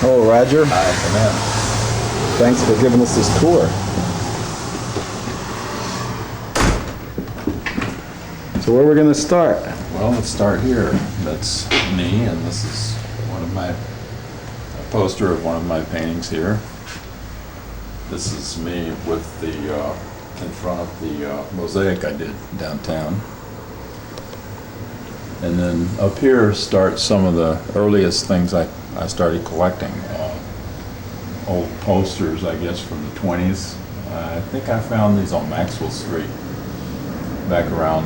Hello, Roger. Hi, come in. Thanks for giving us this tour. So where are we going to start? Well, let's start here. That's me, and this is a poster of one of my paintings here. This is me with in front of the mosaic I did downtown. And then up here starts some of the earliest things I started collecting. Old posters, I guess, from the 20s. I think I found these on Maxwell Street back around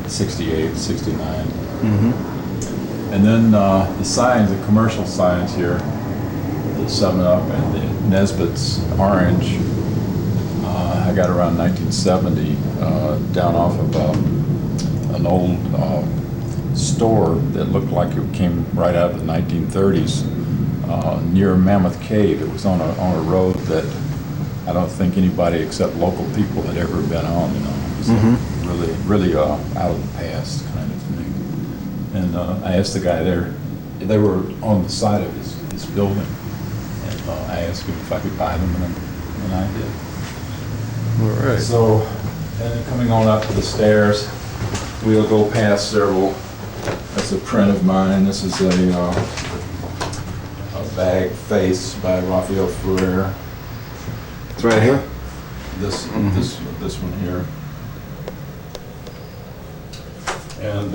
68, 69. Mm-hmm. And then the signs, the commercial signs here, the 7-Up and the Nesbitt's Orange, I got around 1970 down off of an old store that looked like it came right out of the 1930s near Mammoth Cave. It was on a road that I don't think anybody except local people had ever been on. You know, it was really out of the past kind of thing. And I asked the guy there; they were on the side of his building, and I asked him if I could buy them, and I did. All right. So, and then coming on up to the stairs, we'll go past several. That's a print of mine. This is a bag face by Raphael Ferrer. It's right here? This one here. And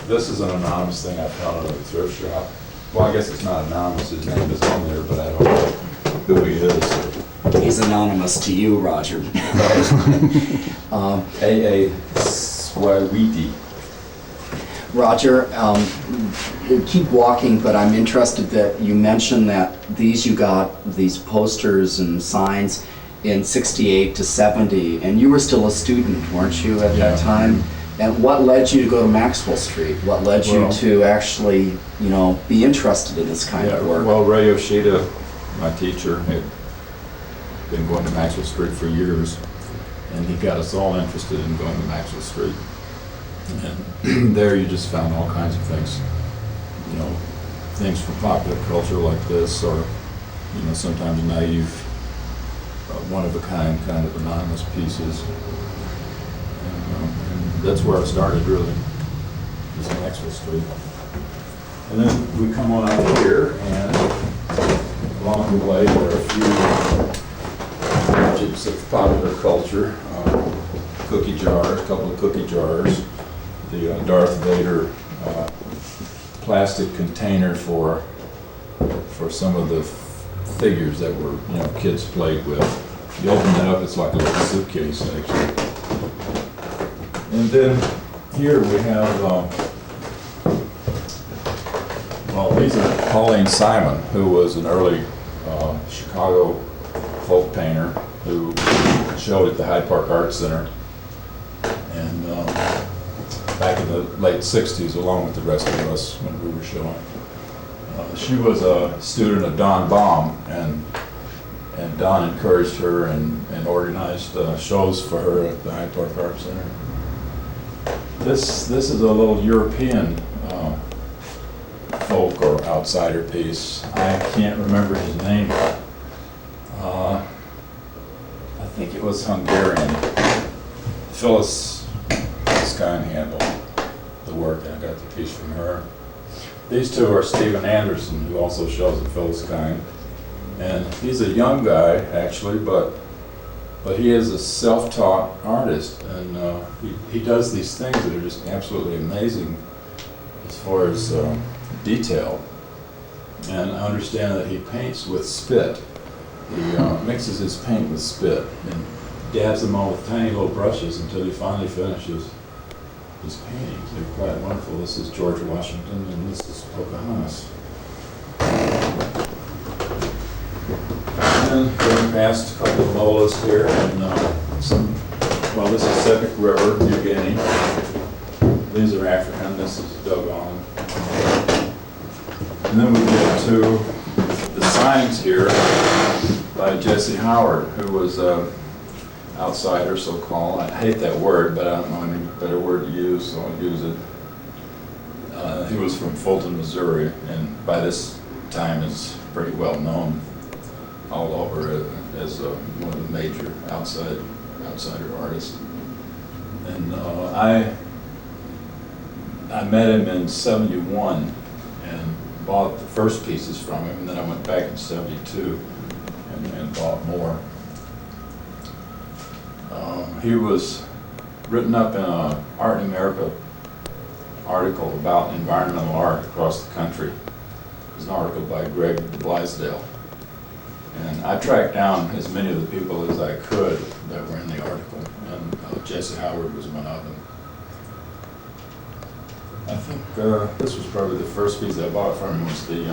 this is an anonymous thing I found at a thrift shop. Well, I guess it's not anonymous. His name is on there, but I don't know who he is. He's anonymous to you, Roger. A.A. Swawiti. Roger, keep walking, but I'm interested that you mentioned that you got these posters and signs in 68 to 70, and you were still a student, weren't you, at that time? And what led you to go to Maxwell Street? What led you to actually, be interested in this kind of work? Well, Ray Yoshida, my teacher, had been going to Maxwell Street for years, and he got us all interested in going to Maxwell Street. And there you just found all kinds of things, things from popular culture like this, or, sometimes naive, one-of-a-kind kind of anonymous pieces. And that's where it started, really, is Maxwell Street. And then we come on out here, and along the way there are a few objects of popular culture, cookie jars, a couple of cookie jars. The Darth Vader plastic container for some of the figures that were kids played with. You open it up, it's like a little suitcase actually. And then here we have these are Pauline Simon, who was an early Chicago folk painter who showed at the Hyde Park Art Center. And back in the late 60s, along with the rest of us when we were showing. She was a student of Don Baum, and Don encouraged her and organized shows for her at the Hyde Park Art Center. This is a little European folk or outsider piece. I can't remember his name. I think it was Hungarian. Phyllis Skine handled the work, and I got the piece from her. These two are Stephen Anderson, who also shows at Phyllis Skine, and he's a young guy actually, but he is a self-taught artist, and he does these things that are just absolutely amazing as far as detail. And I understand that he paints with spit. He mixes his paint with spit and dabs them all with tiny little brushes until he finally finishes his paintings. They're quite wonderful. This is George Washington, and this is Pocahontas. And going past a couple of molas here, and this is Sepik River, New Guinea. These are African. This is Dogon. And then we get to the signs here by Jesse Howard, who was outsider, so-called. I hate that word, but I don't know any better word to use, so I'll use it. He was from Fulton, Missouri, and by this time is pretty well known all over as one of the major outsider artists. And I met him in '71 and bought the first pieces from him, and then I went back in '72 and bought more. He was written up in a Art in America article about environmental art across the country. It was an article by Greg Blaisdell. And I tracked down as many of the people as I could that were in the article, and Jesse Howard was one of them. I think this was probably the first piece I bought from him was the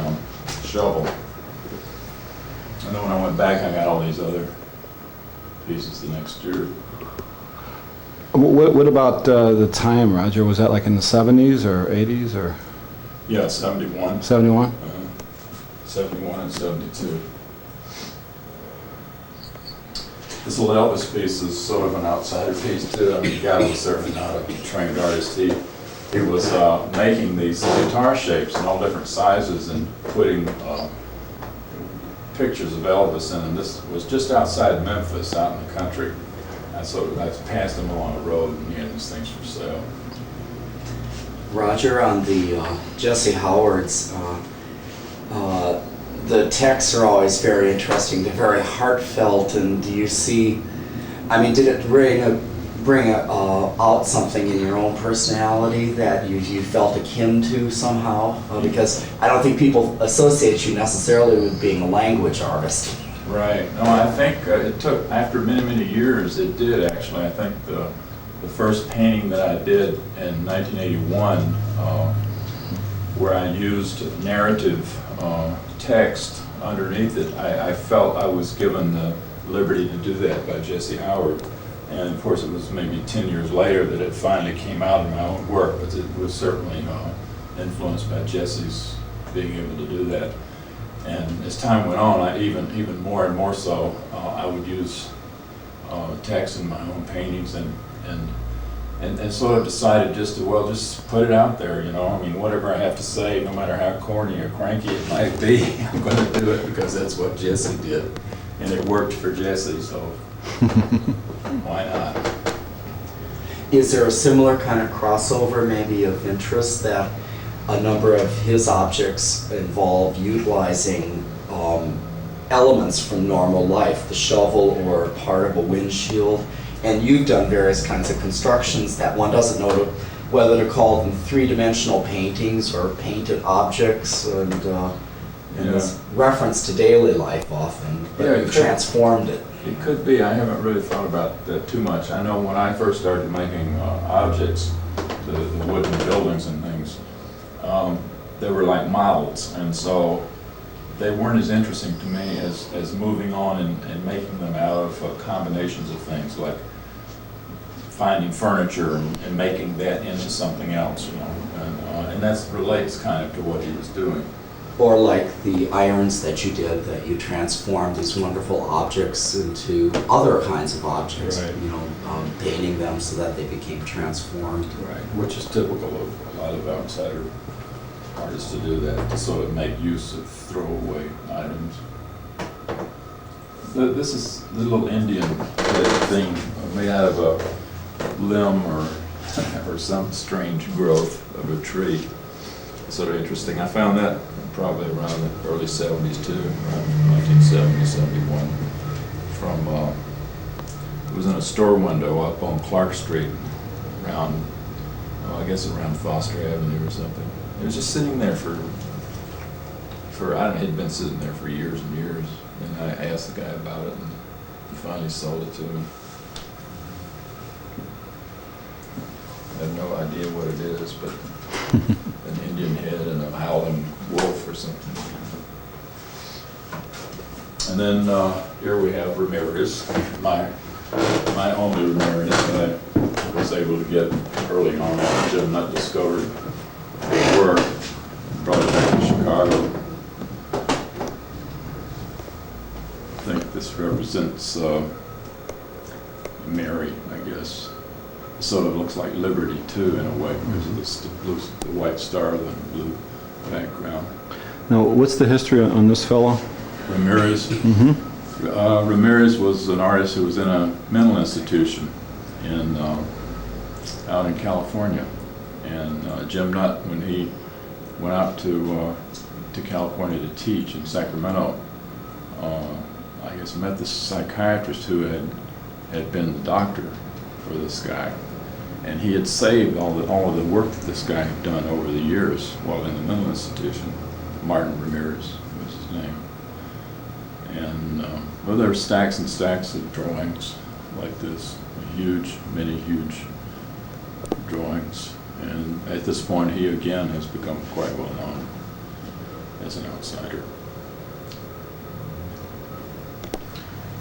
shovel. And then when I went back, I got all these other pieces the next year. What about the time, Roger? Was that like in the 70s or 80s or Yeah, 71. 71? 71 and 72. This little Elvis piece is sort of an outsider piece too. I mean, the guy was certainly not a trained artist. He was making these guitar shapes in all different sizes and putting pictures of Elvis in them. This was just outside Memphis, out in the country. I passed him along the road, and he had these things for sale. Roger, on the Jesse Howard's, the texts are always very interesting. They're very heartfelt, and do you see, I mean, did it bring out something in your own personality that you felt akin to somehow? Because I don't think people associate you necessarily with being a language artist. Right. No, I think it took, after many, many years, it did actually. I think the first painting that I did in 1981, where I used narrative text underneath it, I felt I was given the liberty to do that by Jesse Howard. And of course, it was maybe 10 years later that it finally came out in my own work, but it was certainly influenced by Jesse's being able to do that. And as time went on, I even more and more so, I would use text in my own paintings and sort of decided just to, just put it out there, you know. I mean, whatever I have to say, no matter how corny or cranky it might be, I'm going to do it because that's what Jesse did. And it worked for Jesse, so why not? Is there a similar kind of crossover maybe of interest that a number of his objects involve utilizing elements from normal life, the shovel or part of a windshield, and you've done various kinds of constructions that one doesn't know whether to call them three-dimensional paintings or painted objects, and it's reference to daily life often, but you've transformed it. It could be. I haven't really thought about that too much. I know when I first started making objects, the wooden buildings and things, they were like models, and so they weren't as interesting to me as moving on and making them out of combinations of things, like finding furniture and making that into something else, you know, and that relates kind of to what he was doing. Or like the irons that you did, that you transformed these wonderful objects into other kinds of objects, right. You know, painting them so that they became transformed. Right, which is typical of a lot of outsider artists to do that, to sort of make use of throwaway items. This is the little Indian thing made out of a limb or some strange growth of a tree. Sort of interesting. I found that probably around the early 70s too, around 1970, 71, from, it was in a store window up on Clark Street, around, I guess around Foster Avenue or something. It was just sitting there for I don't know, it had been sitting there for years and years, and I asked the guy about it, and he finally sold it to me. I have no idea what it is, but an Indian head and a howling wolf or something. And then here we have Ramirez, my only Ramirez that I was able to get early on after Jim Nutt discovered work, brought it back to Chicago. I think this represents Mary, I guess. Sort of looks like Liberty too in a way because of the white star, the blue background. Now, what's the history on this fellow? Ramirez. Ramirez was an artist who was in a mental institution out in California. And Jim Nutt, when he went out to California to teach in Sacramento, I guess met this psychiatrist who had been the doctor for this guy. And he had saved all of the work that this guy had done over the years while in the mental institution. Martin Ramirez was his name. And well, there were stacks and stacks of drawings like this, many huge drawings. And at this point, he again has become quite well known as an outsider.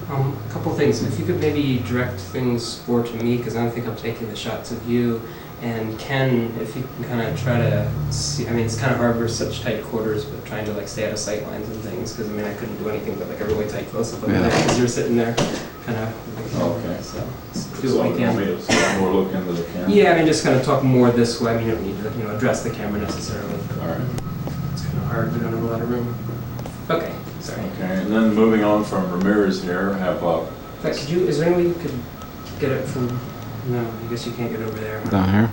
A couple things. If you could maybe direct things more to me, because I don't think I'm taking the shots of you. And Ken, if you can kind of try to see, I mean, it's kind of hard for such tight quarters, but trying to like stay out of sight lines and things, because I mean, I couldn't do anything but like a really tight close-up of it, because you're sitting there kind of. Okay. So So do what we you can. want me to more look into the camera? Yeah, I mean, just kind of talk more this way. I mean, you don't need to, address the camera necessarily. All right. It's kind of hard. We don't have a lot of room. Okay, sorry. Okay, and then moving on from Ramirez here, have In fact, is there any way you could get it from? No, I guess you can't get over there. Huh? Down here?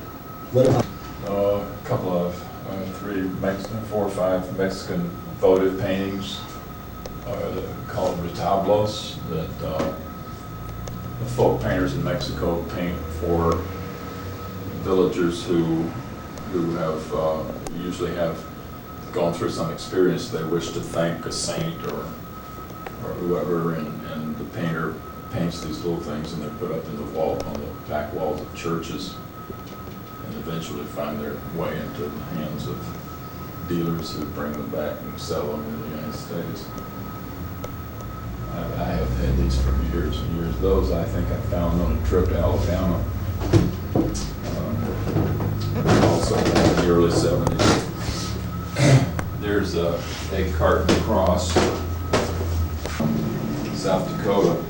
a couple of 4 or 5 Mexican votive paintings called retablos that the folk painters in Mexico paint for villagers who have usually have gone through some experience. They wish to thank a saint or whoever, and the painter paints these little things, and they're put up in the wall, on the back walls of churches, and eventually find their way into the hands of dealers who bring them back and sell them in the United States. I have had these for years and years. Those I think I found on a trip to Alabama, also in the early 70s. There's a egg carton cross from South Dakota.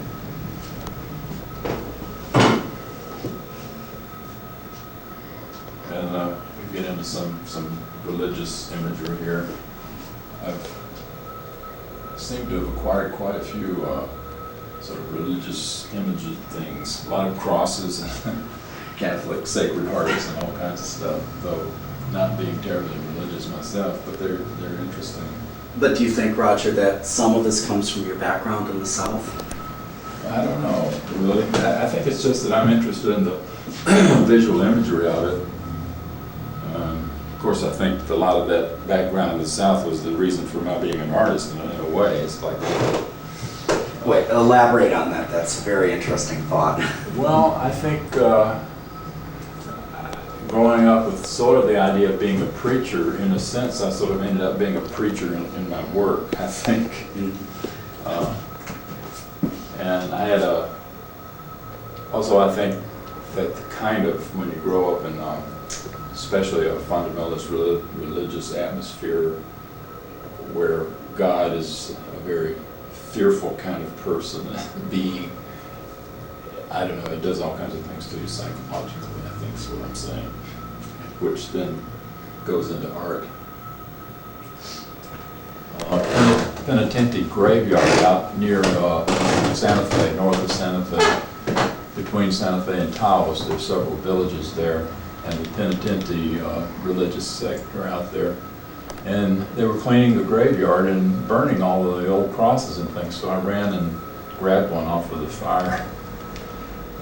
And we get into some religious imagery here. I've seemed to have acquired quite a few sort of religious images things. A lot of crosses and Catholic Sacred Hearts and all kinds of stuff, though not being terribly religious myself, but they're interesting. But do you think, Roger, that some of this comes from your background in the South? I don't know, really. I think it's just that I'm interested in the visual imagery of it. Of course, I think a lot of that background in the South was the reason for my being an artist in a way. It's like... Wait, elaborate on that. That's a very interesting thought. Well, I think growing up with sort of the idea of being a preacher, in a sense, I sort of ended up being a preacher in my work, I think. And I had also I think that the kind of, when you grow up in especially a fundamentalist religious atmosphere where God is a very fearful kind of person, being, I don't know, it does all kinds of things to you psychologically, I think is what I'm saying, which then goes into art. Penitente graveyard out near Santa Fe, north of Santa Fe, between Santa Fe and Taos. There's several villages there, and the Penitente religious sect are out there. And they were cleaning the graveyard and burning all of the old crosses and things, so I ran and grabbed one off of the fire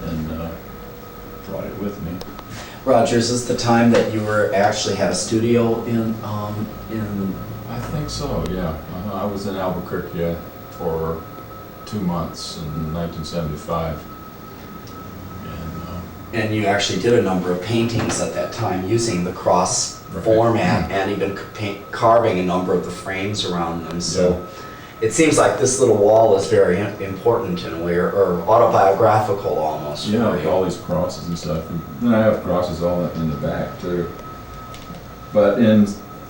and brought it with me. Roger, is this the time that you were actually had a studio in I think so, yeah. I was in Albuquerque for 2 months in 1975. And you actually did a number of paintings at that time using the cross format and even carving a number of the frames around them. So it seems like this little wall is very important in a way, or autobiographical almost. Yeah, with all these crosses and stuff. And then I have crosses all in the back too. But in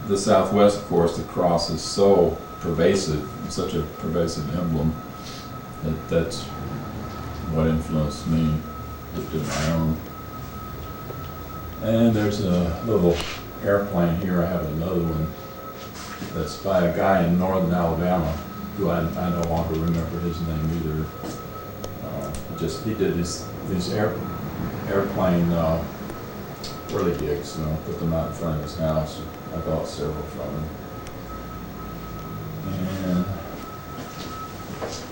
the Southwest, of course, the cross is so pervasive, such a pervasive emblem, that's what influenced me to do my own. And there's a little airplane here. I have another one that's by a guy in northern Alabama, who I no longer remember his name either. He did these airplane whirly gigs, put them out in front of his house. I bought several from him.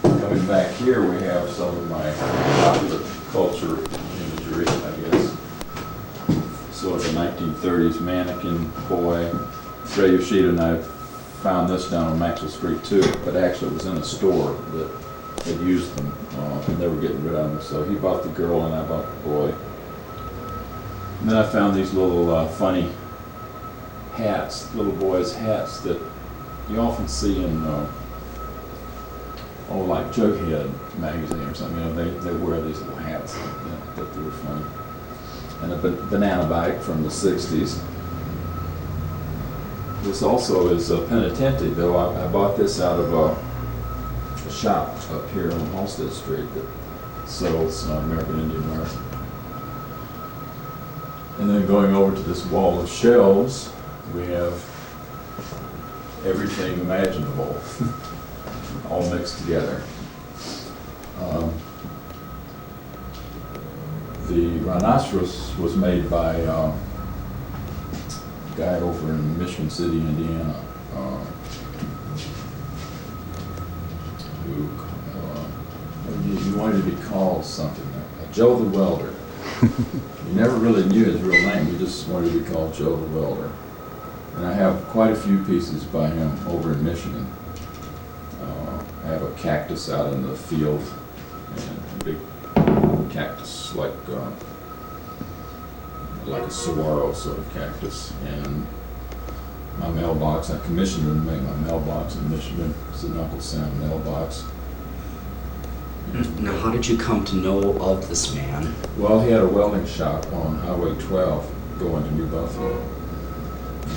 And coming back here, we have some of my popular culture imagery, I guess. Sort of a 1930s mannequin boy. Ray Yoshida and I found this down on Maxwell Street too, but actually it was in a store that had used them, and they were getting rid of them. So he bought the girl and I bought the boy. And then I found these little funny hats, little boys' hats that you often see in, like Jughead magazine or something. They wear these little hats. I thought they were funny. And a banana bike from the 60s. This also is a penitente, though. I bought this out of a shop up here on Halsted Street that sells American Indian art. And then going over to this wall of shelves, we have everything imaginable, all mixed together. The rhinoceros was made by a guy over in Michigan City, Indiana, who he wanted to be called something, Joe the Welder. He never really knew his real name, he just wanted to be called Joe the Welder. And I have quite a few pieces by him over in Michigan. I have a cactus out in the field, and a big cactus like a saguaro sort of cactus, and my mailbox. I commissioned him to make my mailbox in Michigan. It's a knuckle sound mailbox. Now, how did you come to know of this man? Well, he had a welding shop on Highway 12 going to New Buffalo,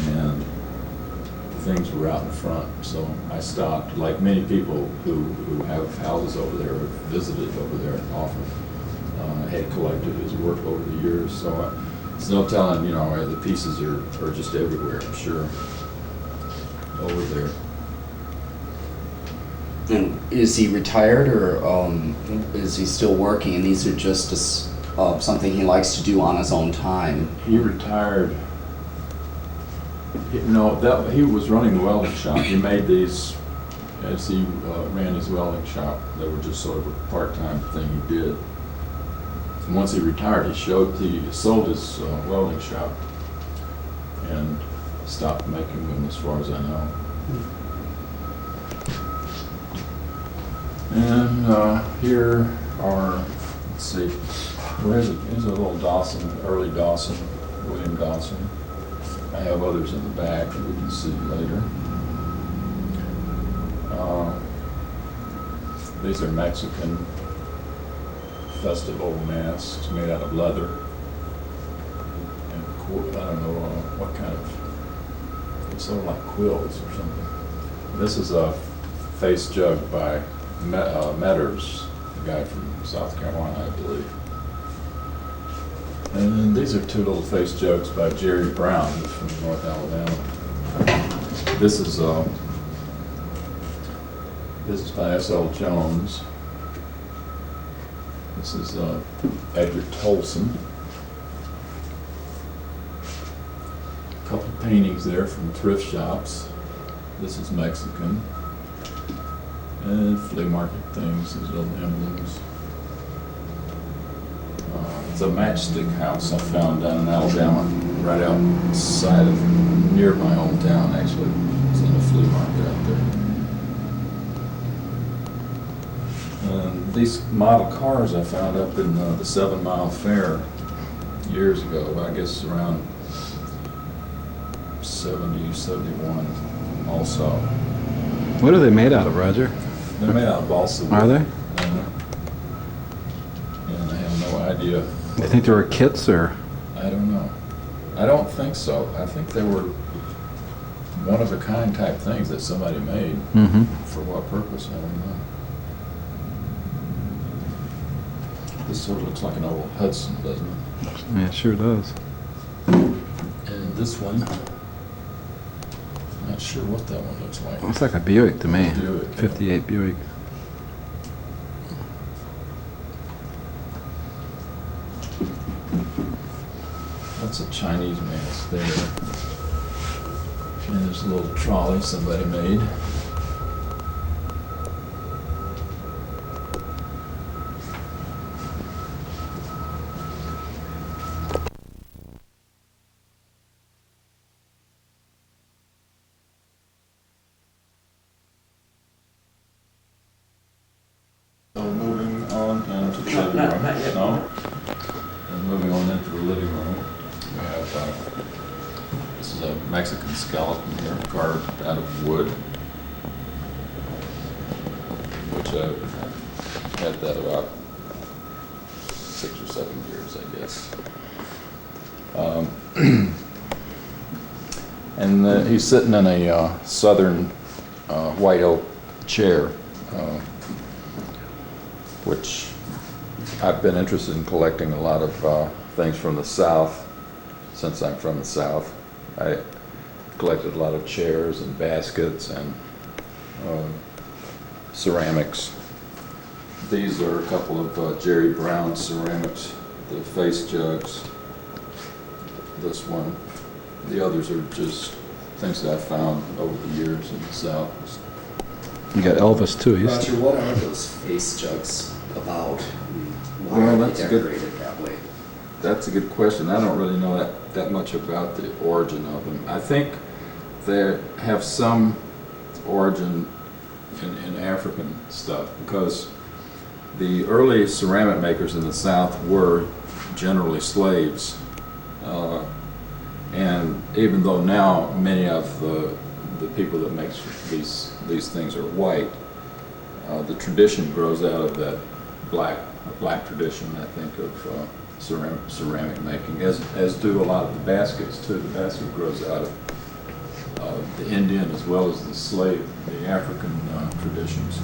and things were out in front, so I stopped. Like many people who have houses over there, or visited over there often. I had collected his work over the years, so it's no telling, the pieces are just everywhere, I'm sure, over there. And is he retired, or is he still working? And these are just something he likes to do on his own time? He retired. He was running the welding shop. He made these as he ran his welding shop. They were just sort of a part-time thing he did. And once he retired, he sold his welding shop and stopped making them, as far as I know. And here are, let's see, here's a little Dawson, early Dawson, William Dawson. I have others in the back that we can see later. These are Mexican festival masks made out of leather. And I don't know what kind of, it's sort of like quills or something. This is a face jug by Metters, a guy from South Carolina, I believe. And these are two little face jugs by Jerry Brown, who's from North Alabama. This is by S.L. Jones. This is Edgar Tolson. A couple of paintings there from thrift shops. This is Mexican. And flea market things, these little emblems. It's a matchstick house I found down in Alabama, right outside of, near my hometown actually. It's in a flea market out there. And these model cars I found up in the 7 Mile Fair years ago, I guess around 70, 71 also. What are they made out of, Roger? They're made out of balsa wood. Are they? And I have no idea. You think they were kits, or? I don't know. I don't think so. I think they were one-of-a-kind type things that somebody made. Mm-hmm. For what purpose, I don't know. This sort of looks like an old Hudson, doesn't it? Yeah, it sure does. And this one, not sure what that one looks like. Looks like a Buick to me. Buick, yeah. 58 Buick. That's a Chinese mask there. And there's a little trolley somebody made. So moving on into the living room. not yet. No? And moving on into the living room, we have, this is a Mexican skeleton here, carved out of wood, which I've had that about 6 or 7 years, I guess. And he's sitting in a southern white oak chair, which I've been interested in collecting a lot of things from the South. Since I'm from the South, I collected a lot of chairs and baskets and ceramics. These are a couple of Jerry Brown ceramics, the face jugs. This one. The others are just things that I found over the years in the South. You got Elvis too. Roger, what are those face jugs about? Why Well, are that's they a good- decorated that way? That's a good question. I don't really know that much about the origin of them. I think they have some origin in African stuff, because the early ceramic makers in the South were generally slaves. And even though now many of the people that make these things are white, the tradition grows out of that black tradition, I think, of ceramic making, as do a lot of the baskets too. The basket grows out of the Indian as well as the slave, the African traditions.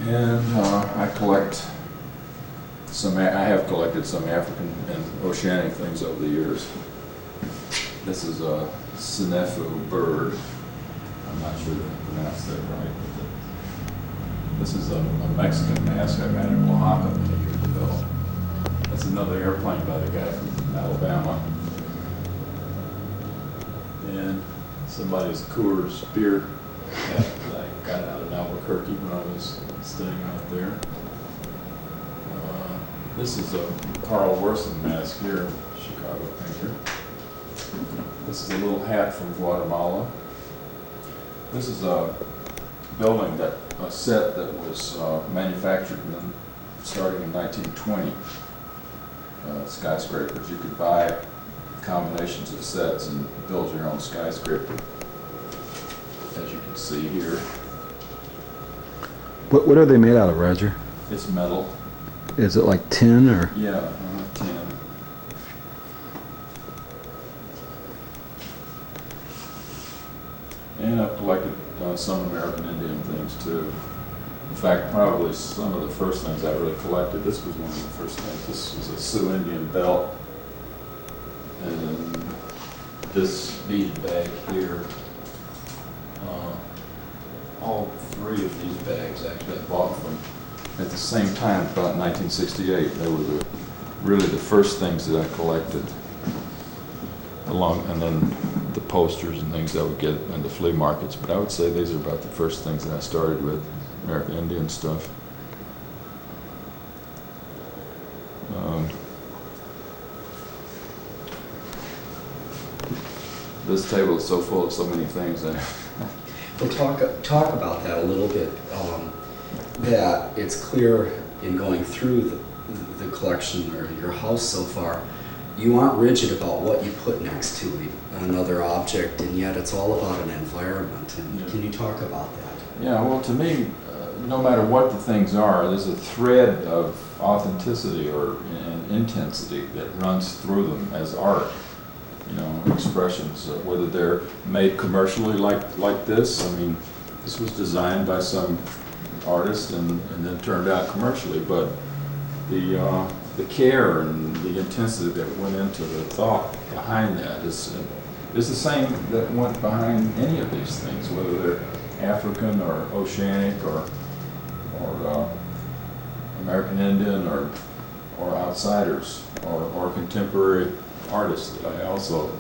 And I have collected some African and oceanic things over the years. This is a Sinefu bird. I'm not sure that I pronounced that right. But this is a Mexican mask I got in Oaxaca many years ago. That's another airplane by the guy from Alabama. And somebody's Coors beer that I got out in Albuquerque when I was staying out there. This is a Carl Worson mask here, Chicago painter. This is a little hat from Guatemala. This is a set that was manufactured starting in 1920. Skyscrapers. You could buy combinations of sets and build your own skyscraper, as you can see here. What are they made out of, Roger? It's metal. Is it like tin or? Yeah, tin. And I've collected some American Indian things too. In fact, probably some of the first things I really collected, this was one of the first things. This was a Sioux Indian belt. And this bead bag here. All 3 of these bags actually I bought from at the same time, about 1968. They were really the first things that I collected, and then the posters and things I would get in the flea markets. But I would say these are about the first things that I started with, American Indian stuff. This table is so full of so many things that Well, talk about that a little bit. That it's clear in going through the collection or your house so far, you aren't rigid about what you put next to another object, and yet it's all about an environment. And Yeah. Can you talk about that? Yeah, well, to me, no matter what the things are, there's a thread of authenticity and intensity that runs through them as art. You know, expressions, whether they're made commercially like this. I mean, this was designed by some artist and then turned out commercially, but the the care and the intensity that went into the thought behind that is the same that went behind any of these things, whether they're African or oceanic or American Indian or outsiders or contemporary artists that I also,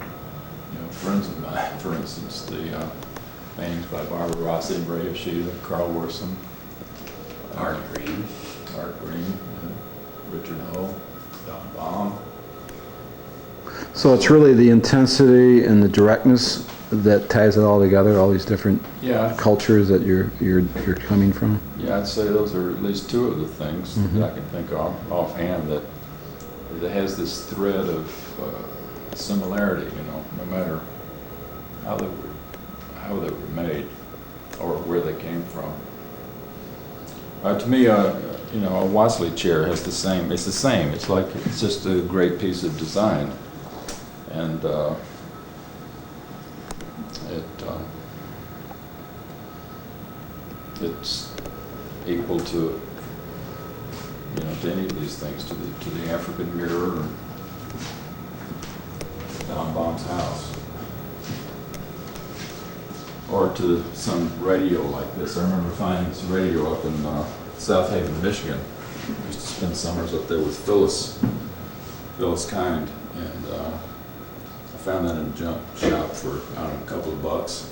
friends of mine, for instance, the paintings by Barbara Rossi and Ray Yoshida, Carl Worson, Art Green. Richard Ho, Don Baum. So it's really the intensity and the directness that ties it all together, all these different Yeah, cultures that you're coming from? yeah, I'd say those are at least two of the things Mhm. that I can think of offhand that has this thread of similarity, no matter how they were made or where they came from. To me, a Wasley chair has the same. It's the same. It's like it's just a great piece of design, and it's equal to to any of these things, to the African mirror, or Don Baum's house, or to some radio like this. I remember finding this radio up in South Haven, Michigan. I used to spend summers up there with Phyllis Kind, and I found that in a junk shop for, I don't know, a couple of bucks.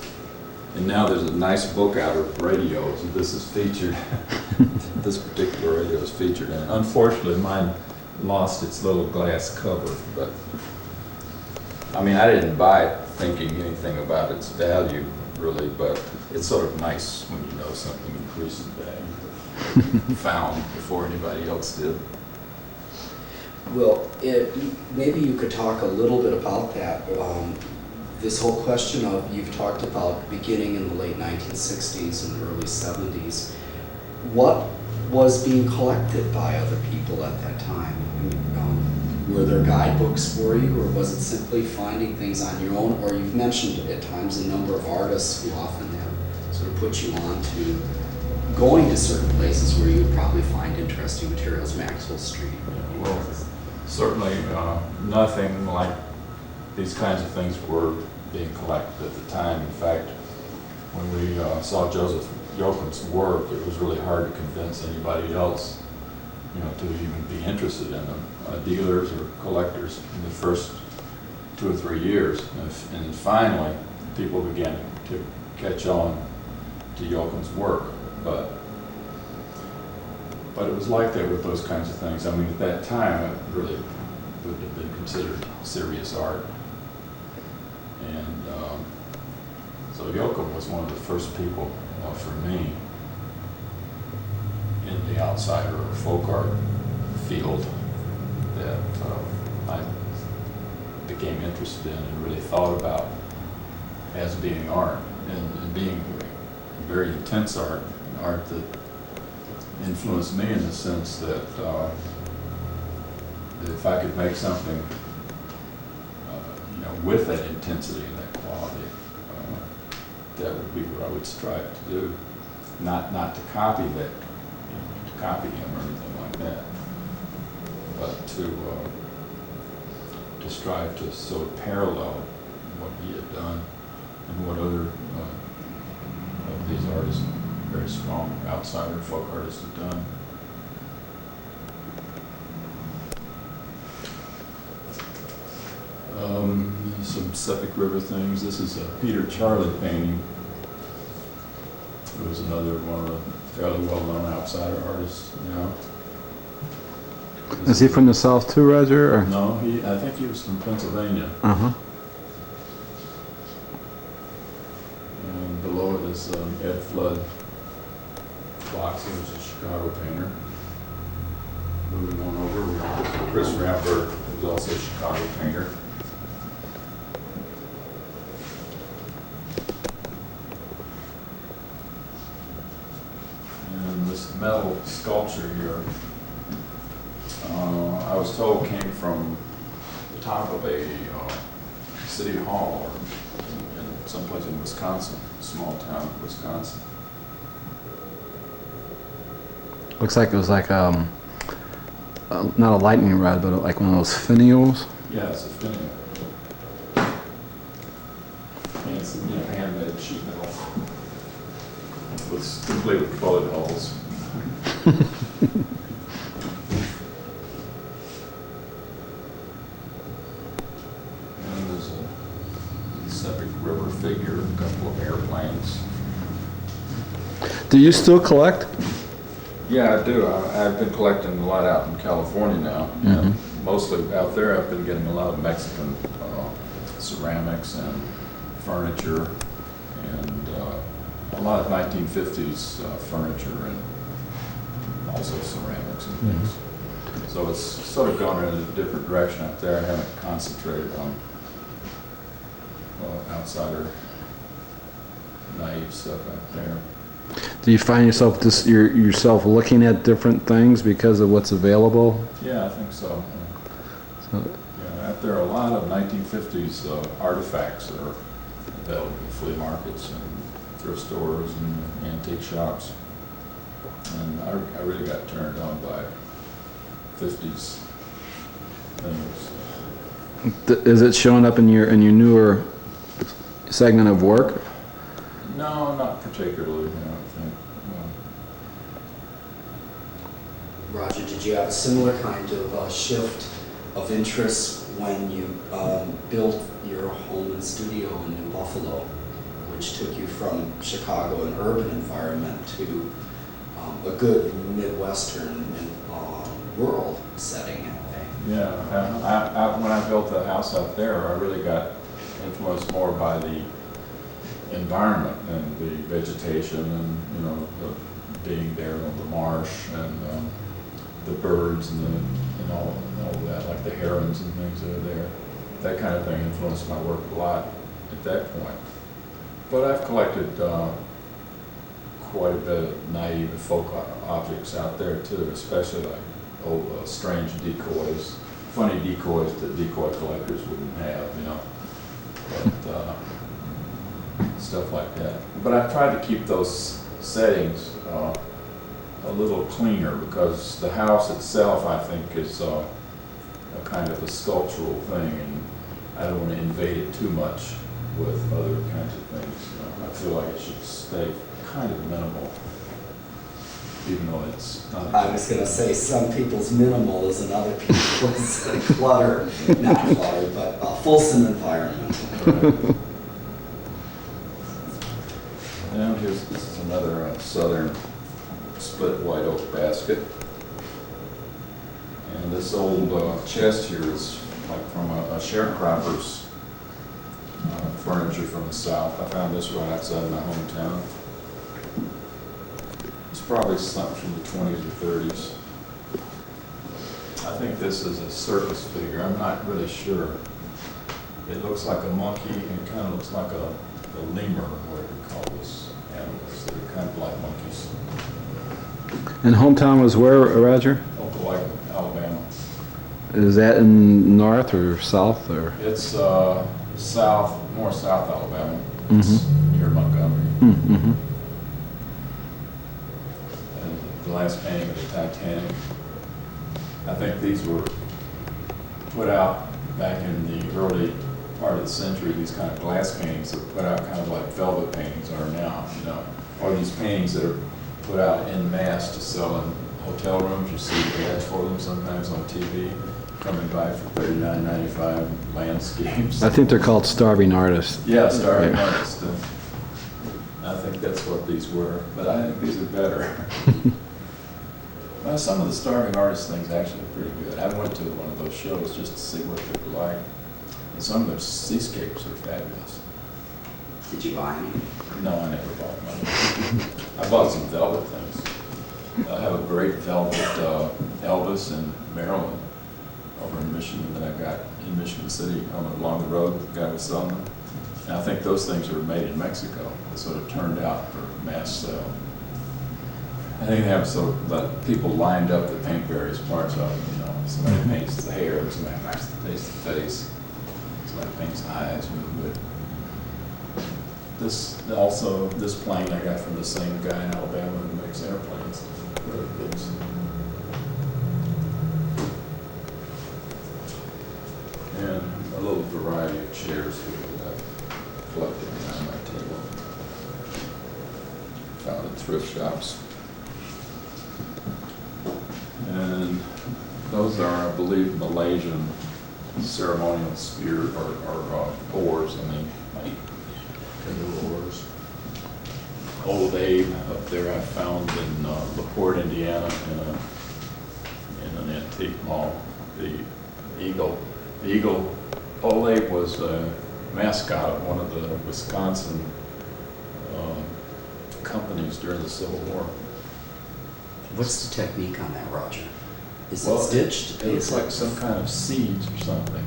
And now there's a nice book out of radios, and this is featured. This particular radio is featured in it. Unfortunately, mine lost its little glass cover, but I mean, I didn't buy it thinking anything about its value, really, but it's sort of nice when you know something increases value. Found before anybody else did. Well, maybe you could talk a little bit about that. This whole question of, you've talked about beginning in the late 1960s and early 70s. What was being collected by other people at that time? I mean, were there guidebooks for you, or was it simply finding things on your own? Or you've mentioned at times a number of artists who often have sort of put you on to going to certain places where you would probably find interesting materials, Maxwell Street. Well, certainly nothing like these kinds of things were being collected at the time. In fact, when we saw Joseph Yoakum's work, it was really hard to convince anybody else, to even be interested in them, dealers or collectors, in the first 2 or 3 years. And then finally, people began to catch on to Yoakum's work. But it was like that with those kinds of things. I mean, at that time, it really would have been considered serious art. And so Yoakum was one of the first people, for me, in the outsider or folk art field that I became interested in and really thought about as being art, and being very intense art that influenced me in the sense that if I could make something with that intensity and that quality, that would be what I would strive to do. Not to copy that, to copy him or anything like that, but to strive to sort of parallel what he had done and what other of these artists, very strong outsider folk artists, have done. Some Septic River things. This is a Peter Charlie painting. It was another one of the fairly well-known outsider artists, Is he from the South too, Roger? Or? No, I think he was from Pennsylvania. Uh-huh. And below it is Ed Flood Fox, who was a Chicago painter. Moving on over, we have Chris Ramper, who's also a Chicago painter. And this metal sculpture here, I was told came from the top of a city hall in someplace in Wisconsin, small town in Wisconsin. Looks like it was like not a lightning rod, but like one of those finials. Yeah, it's a finial. And it's, handmade sheet metal. It's complete with bullet holes. And there's a Pacific River figure, a couple of airplanes. Do you still collect? Yeah, I do. I've been collecting a lot out in California now. And mostly out there, I've been getting a lot of Mexican ceramics and furniture and a lot of 1950s furniture and also ceramics and things. So it's sort of gone in a different direction out there. I haven't concentrated on outsider naive stuff out there. Do you find yourself yourself looking at different things because of what's available? Yeah, I think so. So, Yeah, out there are a lot of 1950s artifacts that are available at flea markets and thrift stores and antique shops. And I really got turned on by 50s things. is it showing up in your newer segment of work? No, not particularly, I think. Roger, did you have a similar kind of shift of interest when you built your home and studio in New Buffalo, which took you from Chicago, an urban environment, to a good Midwestern and rural setting, in a way? Yeah, when I built the house out there, I really got influenced more by the environment and the vegetation and, the being there on the marsh and the birds and all that, like the herons and things that are there. That kind of thing influenced my work a lot at that point. But I've collected quite a bit of naive folk objects out there too, especially like old strange decoys, funny decoys that decoy collectors wouldn't have, But stuff like that. But I tried to keep those settings a little cleaner because the house itself, I think, is a kind of a sculptural thing, and I don't want to invade it too much with other kinds of things. I feel like it should stay kind of minimal, even though it's not. I was going to say some people's minimal is another people's clutter, not clutter, but a fulsome environment. Right. And this is another southern split white oak basket. And this old chest here is like from a sharecropper's furniture from the south. I found this right outside my hometown. It's probably something from the 20s or 30s. I think this is a circus figure. I'm not really sure. It looks like a monkey and it kind of looks like a lemur, whatever you call this animals. They're kind of like monkeys. And hometown was where, Roger? Opelika, Alabama. Is that in north or south or? It's more south Alabama. It's near Montgomery. Mm-hmm. And the last painting of the Titanic. I think these were put out back in the early part of the century. These kind of glass paintings that were put out kind of like velvet paintings are now, or these paintings that are put out en masse to sell in hotel rooms. You see ads for them sometimes on TV, coming by for $39.95 landscapes. I think they're called starving artists. Yeah, starving artists. I think that's what these were, but I think these are better. Well, some of the starving artist things actually are pretty good. I went to one of those shows just to see what they were like, and some of their seascapes are fabulous. Did you buy any? No, I never bought one. I bought some velvet things. I have a great velvet Elvis in Maryland over in Michigan that I got in Michigan City along the road. The guy was selling them. And I think those things were made in Mexico. They sort of turned out for mass sale. I think they have people lined up to paint various parts of them. Somebody paints the hair, somebody paints the face, somebody paints the eyes really good. This plane I got from the same guy in Alabama who makes airplanes. Really good. variety of chairs here that I've collected around my table. Found in thrift shops. And those are, I believe, Malaysian ceremonial spear or oars, I mean, like canoe oars. Old Abe up there I found in LaPorte, Indiana, in an antique mall. The eagle, Old Abe was a mascot of one of the Wisconsin companies during the Civil War. What's the technique on that, Roger? Is Well, it stitched? It looks like some kind of seeds or something.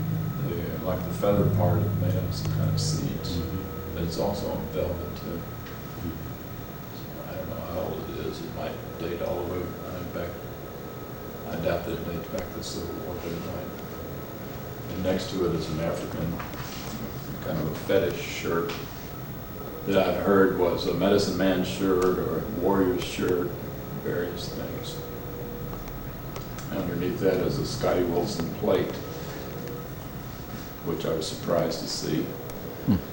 Like the feather part is made of some kind of seeds. But it's also on velvet too. So I don't know how old it is. It might date all the way back. I doubt that it dates back to the Civil War, but it might. And next to it is an African kind of a fetish shirt that I'd heard was a medicine man shirt or a warrior's shirt, various things. Underneath that is a Scotty Wilson plate, which I was surprised to see,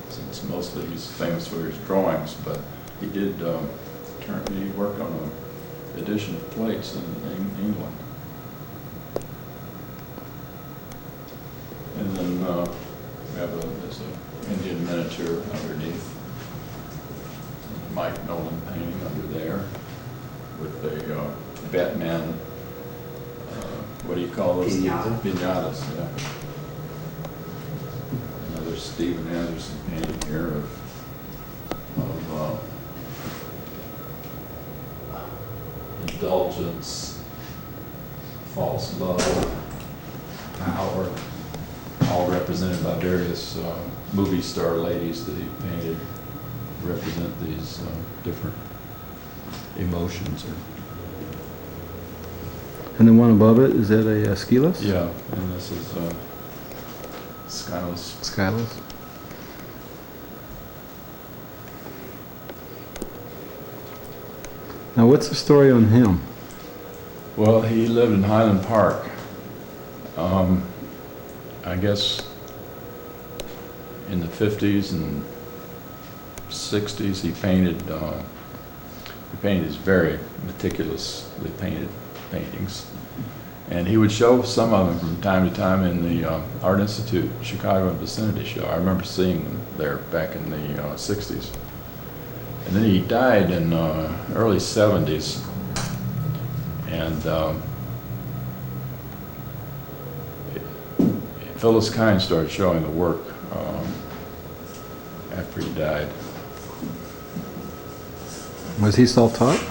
since mostly he's famous for his drawings, but he did he worked on an edition of plates in England. And then we have there's an Indian miniature underneath. Mike Nolan painting under there with a Batman, what do you call those? Piñata. Piñatas, yeah. Another Steven Anderson painting here of indulgence, false love, power, all represented by various movie star ladies that he painted, represent these different emotions. And the one above it, is that a skiless? Yeah, and this is Skyless. Skyless. Now, what's the story on him? Well, he lived in Highland Park. I guess in the 50s and 60s, he painted these very meticulously painted paintings. And he would show some of them from time to time in the Art Institute Chicago and Vicinity show. I remember seeing them there back in the 60s. And then he died in early 70s. And Phyllis Kine started showing the work after he died. Was he self-taught?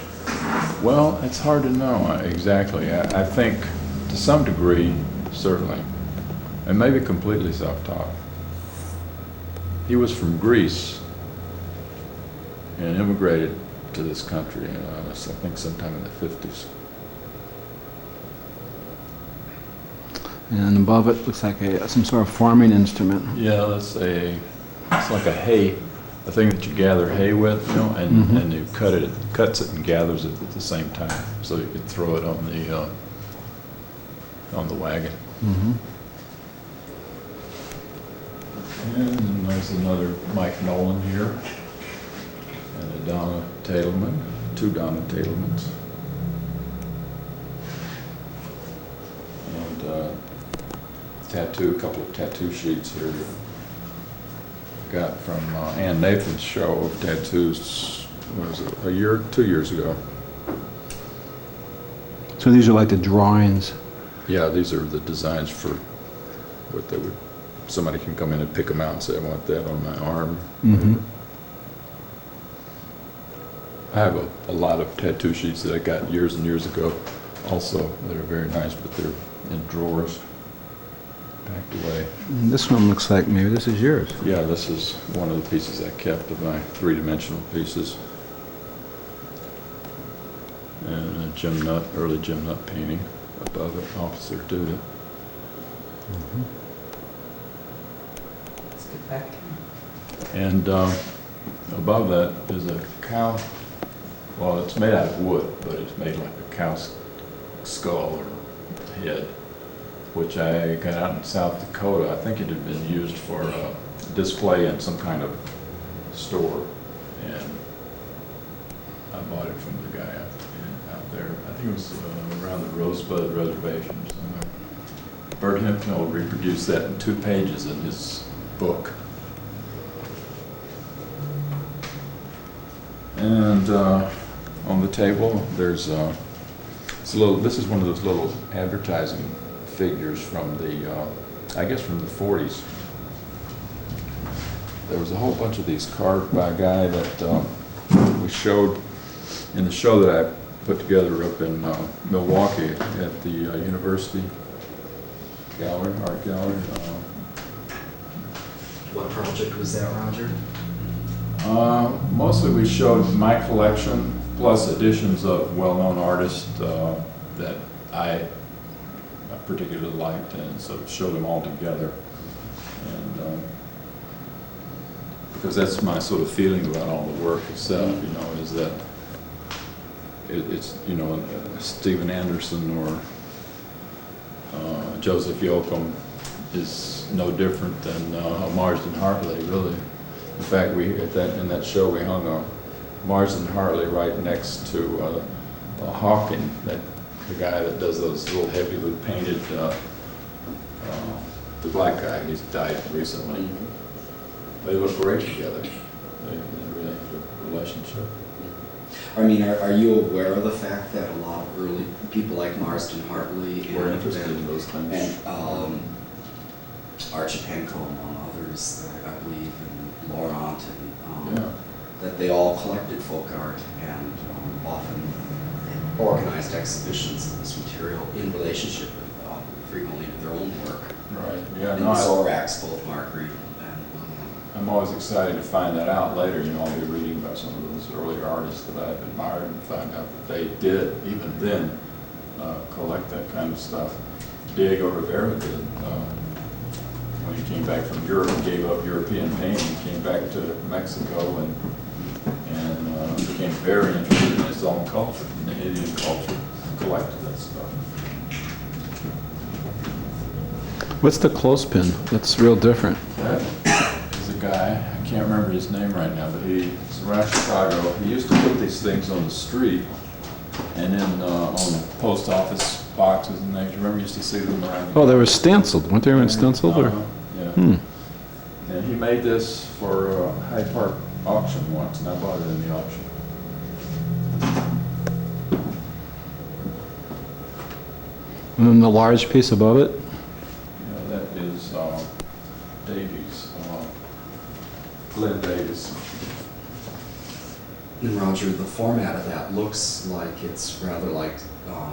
Well, it's hard to know exactly. I think to some degree, certainly, and maybe completely self-taught. He was from Greece and immigrated to this country, I think sometime in the 50s. And above it looks like some sort of farming instrument. Yeah, it's like a thing that you gather hay with, you know, and you cuts it and gathers it at the same time, so you can throw it on the wagon. And then there's another Mike Nolan here, and a Donna Tatelman, two Donna Tatelmans. And a couple of tattoo sheets here. Got from Ann Nathan's show of tattoos, what was it, 2 years ago. So these are like the drawings. Yeah, these are the designs for what they would, somebody can come in and pick them out and say, I want that on my arm. I have a lot of tattoo sheets that I got years and years ago also that are very nice, but they're in drawers, packed away. And this one looks like maybe this is yours. Yeah, this is one of the pieces I kept of my three-dimensional pieces. And a Jim Nutt, early Jim Nutt painting above it, Officer Duda. Let's get back. And above that is a cow. Well, it's made out of wood, but it's made like a cow's skull or head. which I got out in South Dakota. I think it had been used for a display in some kind of store, and I bought it from the guy out there. I think it was around the Rosebud Reservation somewhere. Bert Hemphill reproduced that in 2 pages in his book. And on the table, there's this is one of those little advertising figures from the, I guess from the 40s. There was a whole bunch of these carved by a guy that we showed in the show that I put together up in Milwaukee at the University Gallery, Art Gallery. What project was that, Roger? Mostly we showed my collection plus editions of well-known artists that I particularly liked, and so showed them all together. And because that's my sort of feeling about all the work itself, you know, is that it's, you know, Steven Anderson or Joseph Yoakum is no different than Marsden Hartley, really. In fact, in that show we hung a Marsden Hartley right next to Hawking, the guy that does those little heavily painted, the black guy. He's died recently. They look great together. They really have a relationship. I mean, are you aware of the fact that a lot of early people like Marsden Hartley We're interested in those things. and Archipenko, among others, I believe, and Laurent, and Yeah. that they all collected folk art and often organized exhibitions of this material in relationship with, frequently to their own work. Right. Yeah. And No, the Zoraks, both Marguerite and I'm always excited to find that out later. You know, I'll be reading about some of those earlier artists that I've admired and find out that they did, even then, collect that kind of stuff. Diego Rivera did. When he came back from Europe and gave up European painting, he came back to Mexico and became very interested in his own culture, in the Indian culture, collected that stuff. What's the clothespin? That's real different. That is a guy, I can't remember his name right now, but he's around Chicago. He used to put these things on the street and then on post office boxes and things. Remember, you used to see them around. Oh, they were stenciled. Weren't they even stenciled? Or? Yeah. Hmm. And he made this for a Hyde Park auction once, and I bought it in the auction. And then the large piece above it? Yeah, that is Davies, Glenn Davis. And Roger, the format of that looks like it's rather like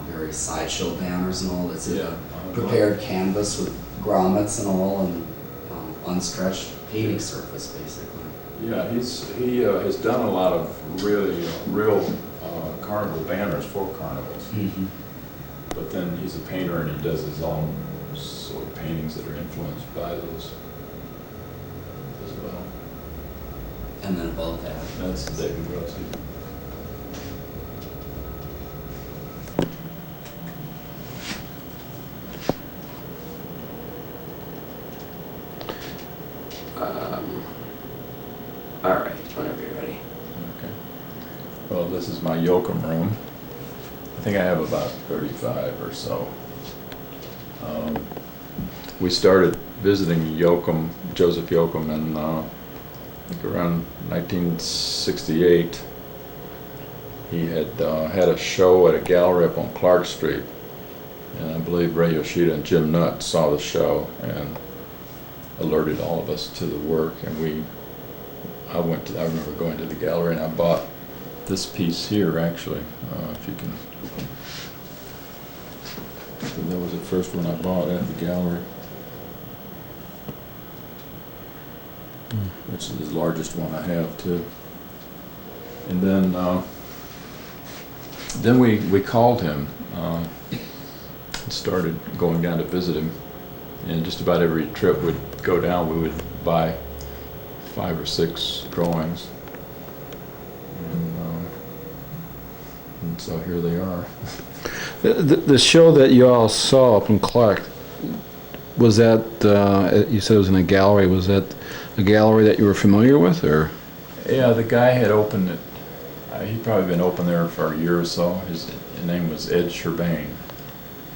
various sideshow banners and all. It's Yeah. a prepared canvas with grommets and all, and unstretched painting surface, basically. Yeah, he has done a lot of real carnival banners for carnivals. Mm-hmm. But then he's a painter and he does his own sort of paintings that are influenced by those as well. And then above that, That's David Rossi. All right, whenever you're ready. Okay. Well, this is my Yoakum room. I think I have about 35 or so. We started visiting Joseph Yoakum in I think around 1968. He had had a show at a gallery up on Clark Street, and I believe Ray Yoshida and Jim Nutt saw the show and alerted all of us to the work. And I remember going to the gallery and I bought this piece here, actually, if you can. So that was the first one I bought at the gallery, which is the largest one I have too. And then we called him and started going down to visit him. And just about every trip we'd go down, we would buy 5 or 6 drawings. And so here they are. The show that you all saw up in Clark, was that, you said it was in a gallery, was that a gallery that you were familiar with, or? Yeah, the guy had opened it, he'd probably been open there for a year or so. His name was Ed Sherbane.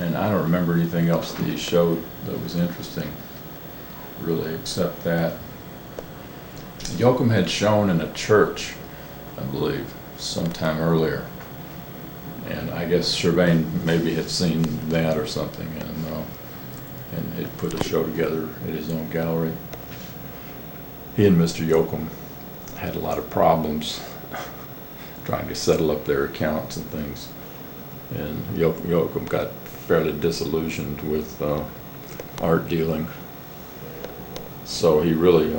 And I don't remember anything else that he showed that was interesting, really, except that. Yoakum had shown in a church, I believe, sometime earlier. And I guess Sherbane maybe had seen that or something, and had put a show together at his own gallery. He and Mr. Yoakum had a lot of problems trying to settle up their accounts and things. And Yoakum got fairly disillusioned with art dealing. So he really,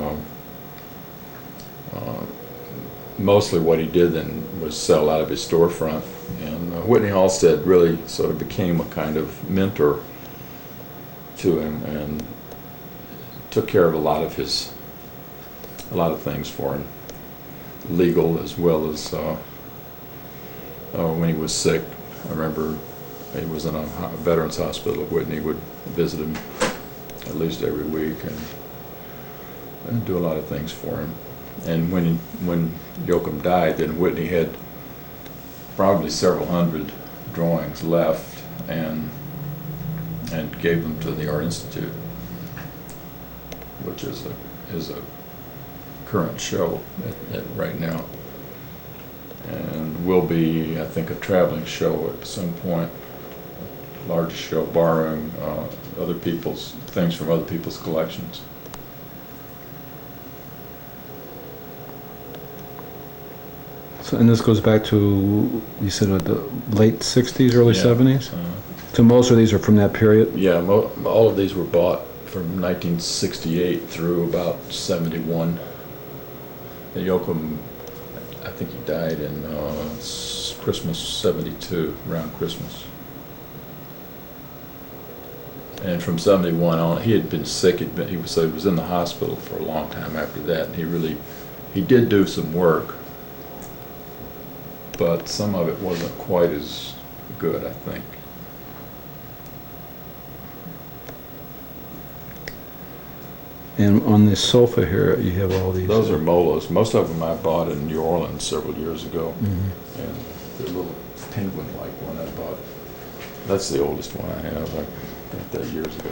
mostly what he did then was sell out of his storefront. And Whitney Halsted really sort of became a kind of mentor to him and took care of a lot of things for him, legal as well as when he was sick. I remember he was in a veterans hospital. Whitney would visit him at least every week and do a lot of things for him. And when Yoakum died, then Whitney had probably several hundred drawings left and gave them to the Art Institute, which is a current show at right now, and will be, I think, a traveling show at some point, largest show, borrowing other people's things from other people's collections. So, and this goes back to, you said, the late 60s, early Yeah. 70s? So most of these are from that period? Yeah, all of these were bought from 1968 through about 71. And Yoakum, I think he died in Christmas 72, around Christmas. And from 71 on, he had been sick. He was in the hospital for a long time after that. And he did do some work, but some of it wasn't quite as good, I think. And on this sofa here, you have all these. Those are molas. Most of them I bought in New Orleans several years ago. Mhm. And the little penguin-like one I bought. That's the oldest one I have. I got that years ago.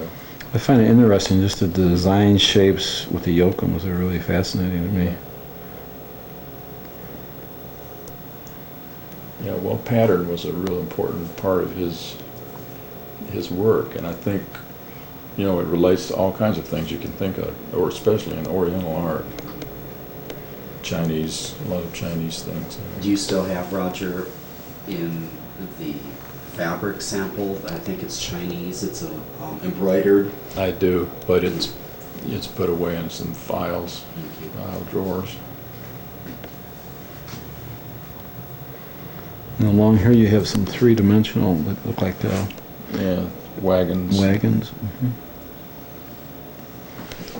I find it interesting, just the design shapes with the Yoakums are really fascinating to me. Yeah, well, pattern was a real important part of his work, and I think, it relates to all kinds of things you can think of, or especially in Oriental art. Chinese, a lot of Chinese things. Do you still have, Roger, in the fabric sample? I think it's Chinese. It's embroidered. I do, but it's put away in some files, drawers. And along here you have some three-dimensional that look like Yeah, wagons. wagons. Mhm.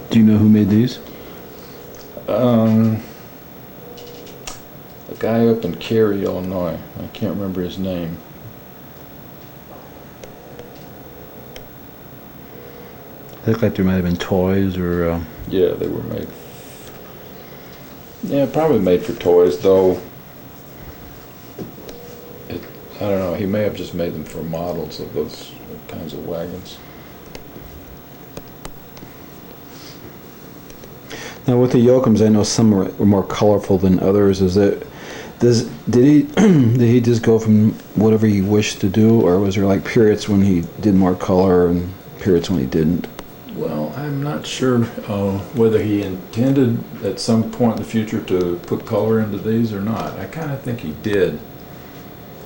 Do you know who made these? A guy up in Cary, Illinois. I can't remember his name. They look like there might have been toys or... Yeah, they were made. Yeah, probably made for toys, though. I don't know. He may have just made them for models of those kinds of wagons. Now with the Yoakums, I know some were more colorful than others. Did he just go from whatever he wished to do, or was there like periods when he did more color and periods when he didn't? Well, I'm not sure whether he intended at some point in the future to put color into these or not. I kind of think he did.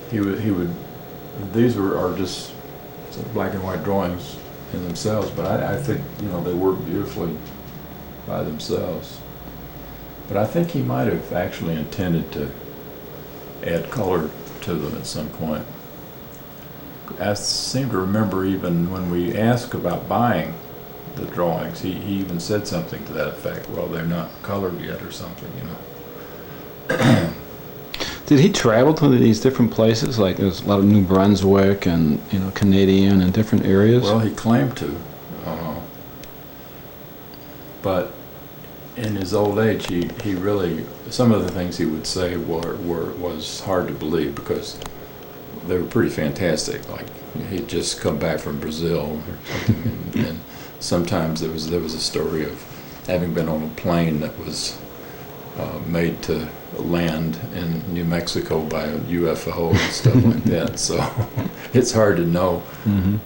He would. These are just sort of black and white drawings in themselves, but I think they work beautifully by themselves. But I think he might have actually intended to add color to them at some point. I seem to remember even when we asked about buying the drawings, he even said something to that effect. Well, they're not colored yet or something, Did he travel to these different places? Like there's a lot of New Brunswick and Canadian and different areas. Well, he claimed to. but in his old age, he really, some of the things he would say was hard to believe because they were pretty fantastic. Like he'd just come back from Brazil or something, and sometimes there was a story of having been on a plane that was made to land in New Mexico by a UFO and stuff like that. So it's hard to know. Mm-hmm.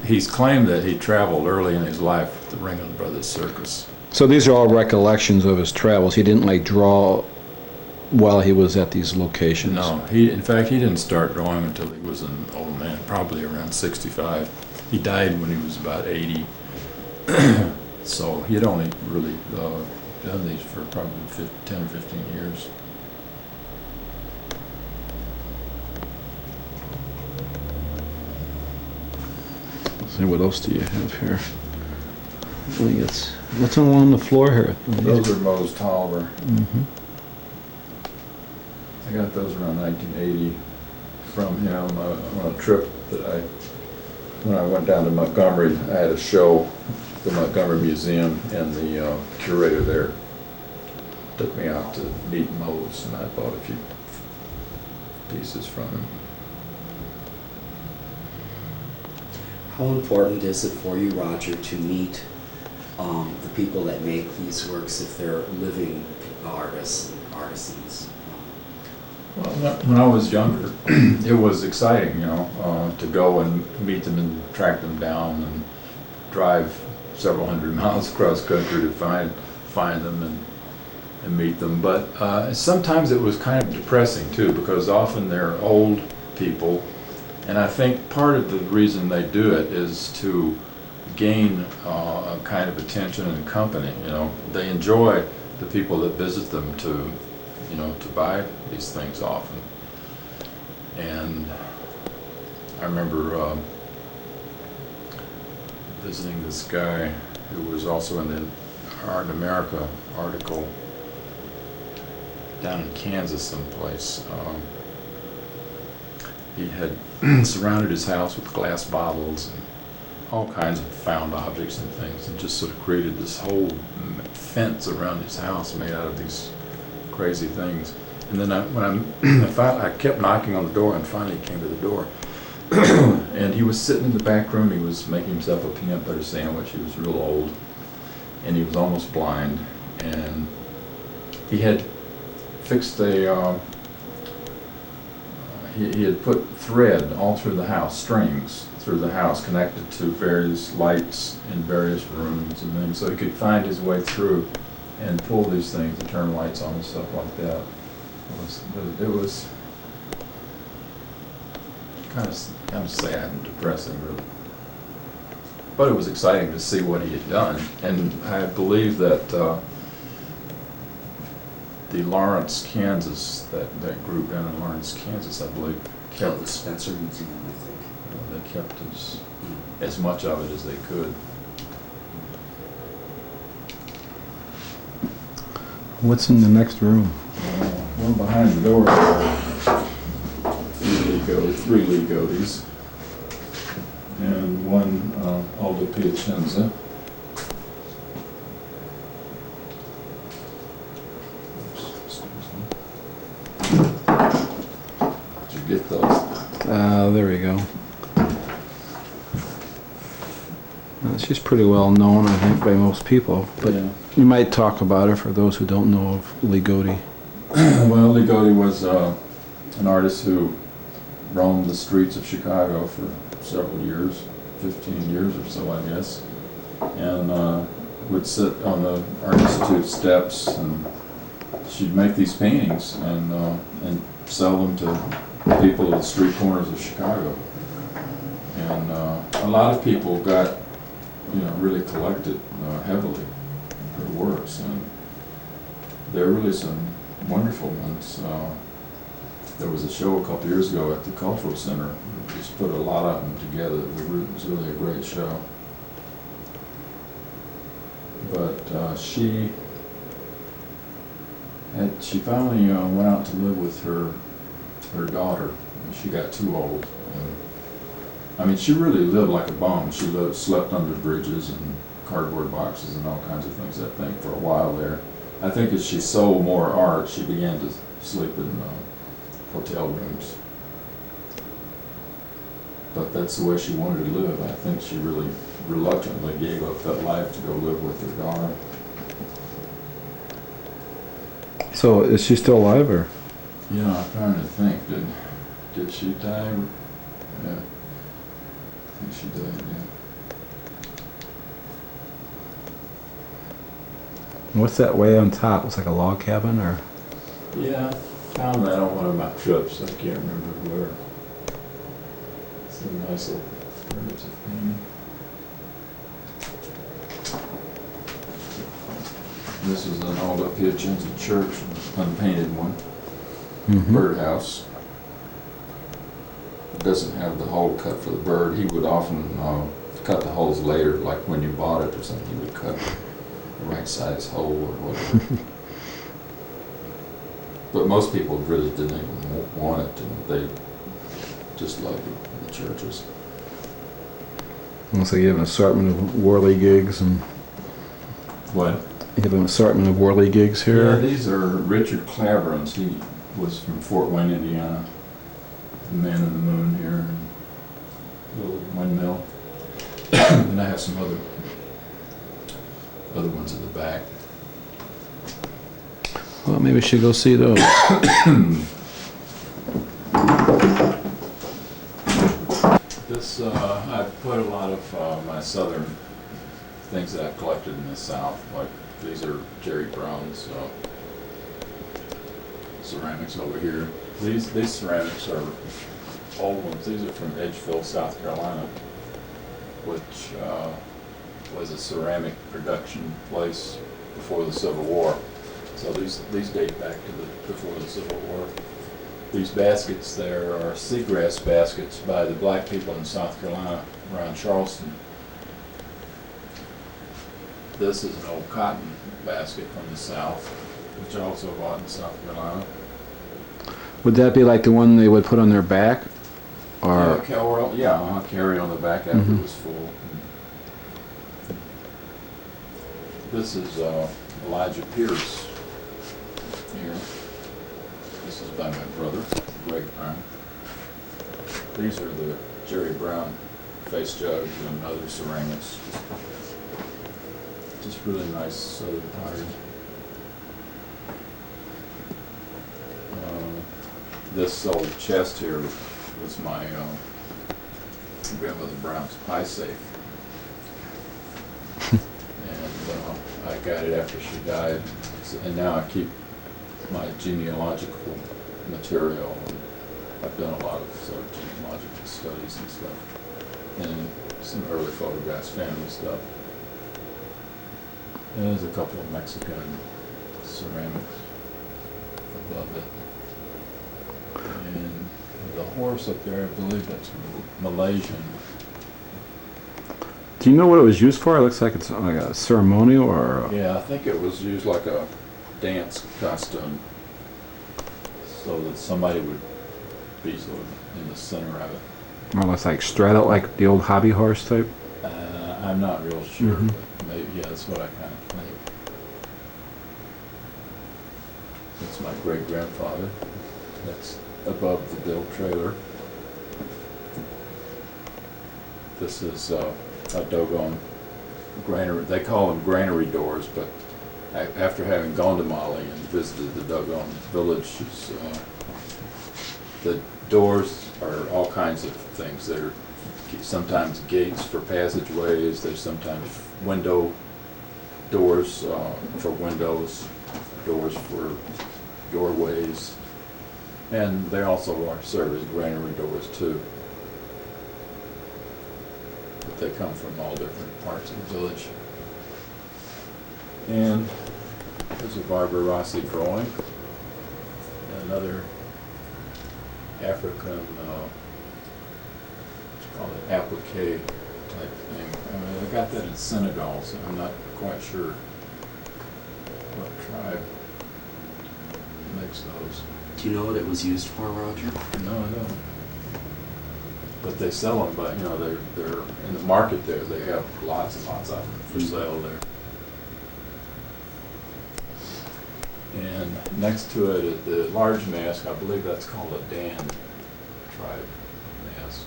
He's claimed that he traveled early in his life with the Ringling Brothers Circus. So these are all recollections of his travels. He didn't like draw while he was at these locations. No, in fact, he didn't start drawing until he was an old man, probably around 65. He died when he was about 80. So he had only really done these for probably 10 or 15 years. Let's see, what else do you have here? I think it's, what's along the floor here? Those are Moe's Tolliver. Mm-hmm. I got those around 1980 from him on a trip that when I went down to Montgomery, I had a show at the Montgomery Museum, and the curator there took me out to meet Moe's, and I bought a few pieces from him. How important is it for you, Roger, to meet the people that make these works if they're living artists and artisans? Well, when I was younger, it was exciting, to go and meet them and track them down and drive several hundred miles across country to find them and meet them. But sometimes it was kind of depressing too, because often they're old people, and I think part of the reason they do it is to gain a kind of attention and company. They enjoy the people that visit them to buy these things often. And I remember visiting this guy who was also in the Art in America article down in Kansas someplace. He had surrounded his house with glass bottles and all kinds of found objects and things, and just sort of created this whole fence around his house made out of these crazy things. And then I kept knocking on the door, and finally he came to the door. And he was sitting in the back room. He was making himself a peanut butter sandwich. He was real old, and he was almost blind. And he had fixed he had put thread all through the house, strings through the house, connected to various lights in various rooms and things, so he could find his way through and pull these things and turn lights on and stuff like that. It was kind of sad and depressing, really. But it was exciting to see what he had done, and I believe that the Lawrence, Kansas, that group down in Lawrence, Kansas, I believe, kept the Spencer Museum, I think. They kept as much of it as they could. What's in the next room? One behind the door. Three Ligotis, and one Aldo Piacenza. Did you get those? There we go. She's pretty well known, I think, by most people, but Yeah. you might talk about her for those who don't know of Ligotti. Well, Ligotti was an artist who roamed the streets of Chicago for several years, 15 years or so, I guess, and would sit on the Art Institute steps, and she'd make these paintings and sell them to people at the street corners of Chicago. And a lot of people got, really collected heavily her works, and there are really some wonderful ones. There was a show a couple years ago at the Cultural Center. We just put a lot of them together. It was really a great show. But she finally went out to live with her daughter, and she got too old. And, she really lived like a bum. She slept under bridges and cardboard boxes and all kinds of things, I think, for a while there. I think as she sold more art, she began to sleep in hotel rooms. But that's the way she wanted to live. I think she really reluctantly gave up that life to go live with her daughter. So is she still alive, or? Yeah, I'm trying to think. Did she die? Yeah. I think she died, yeah. What's that way on top? It's like a log cabin, or? Yeah, I found that on one of my trips. I can't remember where. It's a nice little primitive thing. This is an all up Piacenza church, unpainted one. Mm-hmm. Birdhouse. It doesn't have the hole cut for the bird. He would often cut the holes later, like when you bought it or something. He would cut the right size hole or whatever. But most people really didn't even want it, and they just loved the churches. So you have an assortment of whirly gigs, and What? you have an assortment of whirly gigs Yeah, here. these are Richard Claverham's. He was from Fort Wayne, Indiana. The Man in the Moon here, and little windmill. And I have some other ones in the back. Well, maybe we should go see those. This, I put a lot of my southern things that I've collected in the South, like these are Jerry Brown's ceramics over here. These ceramics are old ones. These are from Edgeville, South Carolina, which was a ceramic production place before the Civil War. So these date back to before the Civil War. These baskets there are seagrass baskets by the black people in South Carolina around Charleston. This is an old cotton basket from the South, which I also bought in South Carolina. Would that be like the one they would put on their back? Or Carry on the back after Mhm. it was full. This is Elijah Pierce here. This is by my brother, Greg Brown. These are the Jerry Brown face jugs and other ceramics. Just really nice southern pottery. This old chest here was my grandmother Brown's pie safe. And I got it after she died. And now I keep my genealogical material. I've done a lot of sort of genealogical studies and stuff. And some early photographs, family stuff. And there's a couple of Mexican ceramics above it. And the horse up there, I believe that's Malaysian. do you know what it was used for? It looks like it's like a ceremonial, or Yeah, I think it was used like a dance costume, so that somebody would be sort of in the center of it. more or less like straddle, like the old hobby horse type. I'm not real sure, Mhm. but maybe, yeah, that's what I kind of think. That's my great-grandfather. That's above the Bill trailer. This is a doggone granary. They call them granary doors, but after having gone to Mali and visited the doggone villages, the doors are all kinds of things. They're sometimes gates for passageways. There's sometimes window doors for windows, doors for doorways, and they also serve as granary doors too. But they come from all different parts of the village. And there's a Barbara Rossi drawing, another African, what's it called, applique type thing. I mean, I got that in Senegal, so I'm not quite sure what tribe makes those. Do you know what it was used for, Roger? No, I don't. But they sell them, but, you know, they're in the market there, they have lots and lots of them for sale there. And next to it is the large mask, I believe that's called a Dan tribe mask.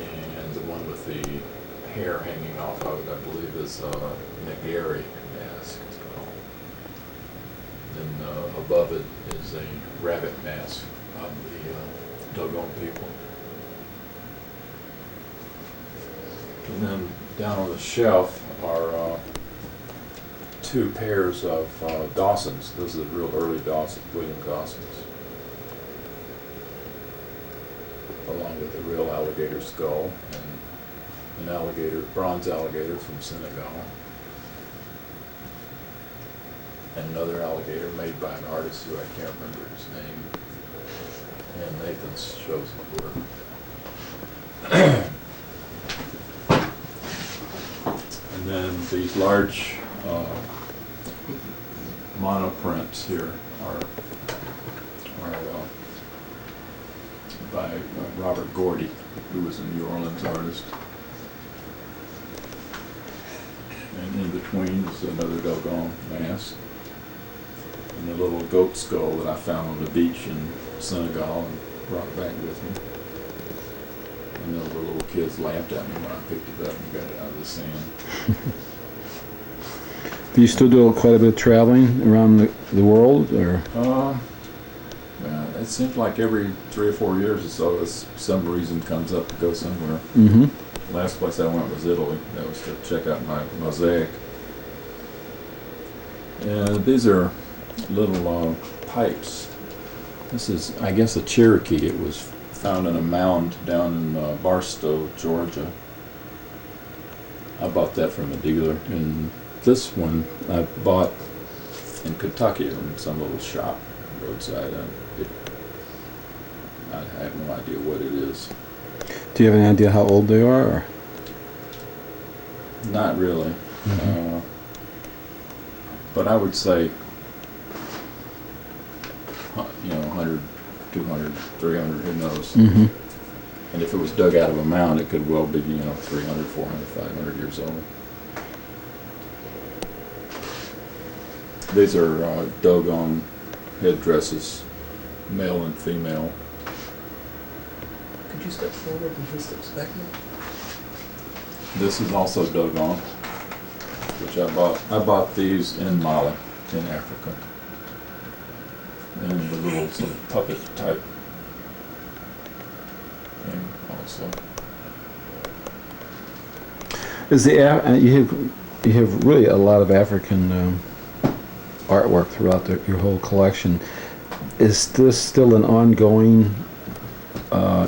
And the one with the hair hanging off of it, I believe is a Nagari mask, it's called. Then above it is a rabbit mask of the Dogon people. And then down on the shelf are two pairs of Dawsons. Those are the real early Dawsons, William Dawsons. Along with a real alligator skull and an alligator, bronze alligator from Senegal. And another alligator made by an artist who I can't remember his name. And Nathan shows his work. And then these large monoprints here are by Robert Gordy, who was a New Orleans artist. And in between is another Dogon mask. And a little goat skull that I found on the beach in Senegal and brought back with me. And the little kids laughed at me when I picked it up and got it out of the sand. Do you still do quite a bit of traveling around the world, or? It seems like every 3 or 4 years or so, some reason comes up to go somewhere. Mm-hmm. Last place I went was Italy. That was to check out my mosaic. And these are little pipes. This is, I guess, a Cherokee. It was found in a mound down in Barstow, Georgia. I bought that from a dealer. And this one I bought in Kentucky in some little shop roadside. I have no idea what it is. Do you have any idea how old they are? Or? Not really. Mm-hmm. But I would say, 100, 200, 300, who knows. Mm-hmm. And if it was dug out of a mound, it could well be, 300, 400, 500 years old. These are Dogon headdresses, male and female. Could you step forward and he steps back now? This is also Dogon, which I bought. I bought these in Mali, in Africa. And the little sort of puppet type thing also. Is you have really a lot of African artwork throughout your whole collection. Is this still an ongoing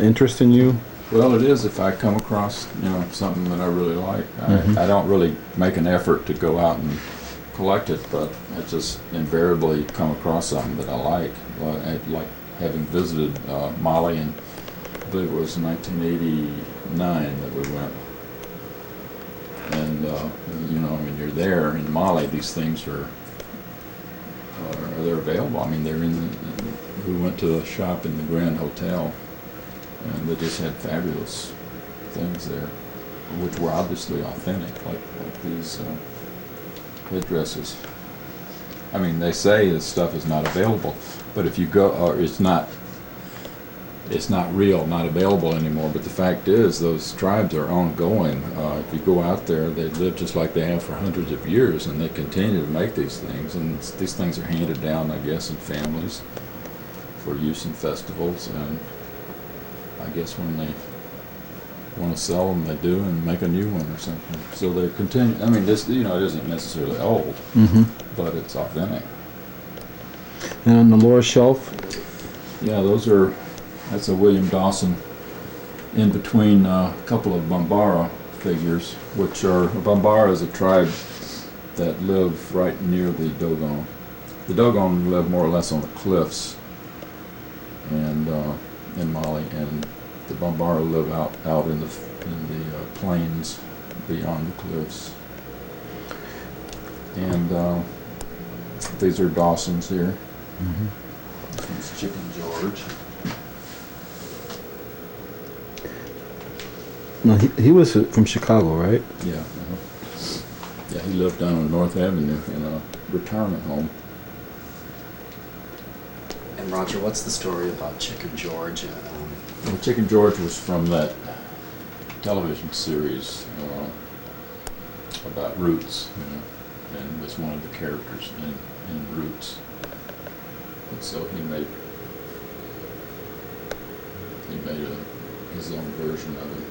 interest in you? Well, it is if I come across, something that I really like. Mm-hmm. I don't really make an effort to go out and collect it, but I just invariably come across something that I like. I like having visited Mali, and I believe it was 1989 that we went. And you're there in Mali. These things are they're available. We went to a shop in the Grand Hotel, and they just had fabulous things there, which were obviously authentic, like these headdresses. They say this stuff is not available, but if you go, or it's not real, not available anymore. But the fact is, those tribes are ongoing. If you go out there, they live just like they have for hundreds of years, and they continue to make these things. And these things are handed down, I guess, in families for use in festivals. And I guess when they want to sell them, they do, and make a new one or something. So they continue. This, it isn't necessarily old, Mm-hmm. but it's authentic. And on the lower shelf? Yeah, that's a William Dawson in between a couple of Bambara figures, which are, Bambara is a tribe that live right near the Dogon. The Dogon live more or less on the cliffs and in Mali, and the Bambara live out in the plains beyond the cliffs. And these are Dawsons here. Mm-hmm. This one's Chicken George. No, he was from Chicago, right? Yeah. Yeah, he lived down on North Avenue in a retirement home. And Roger, what's the story about Chicken George? Well, Chicken George was from that television series about Roots, and was one of the characters in Roots. And so he made his own version of it.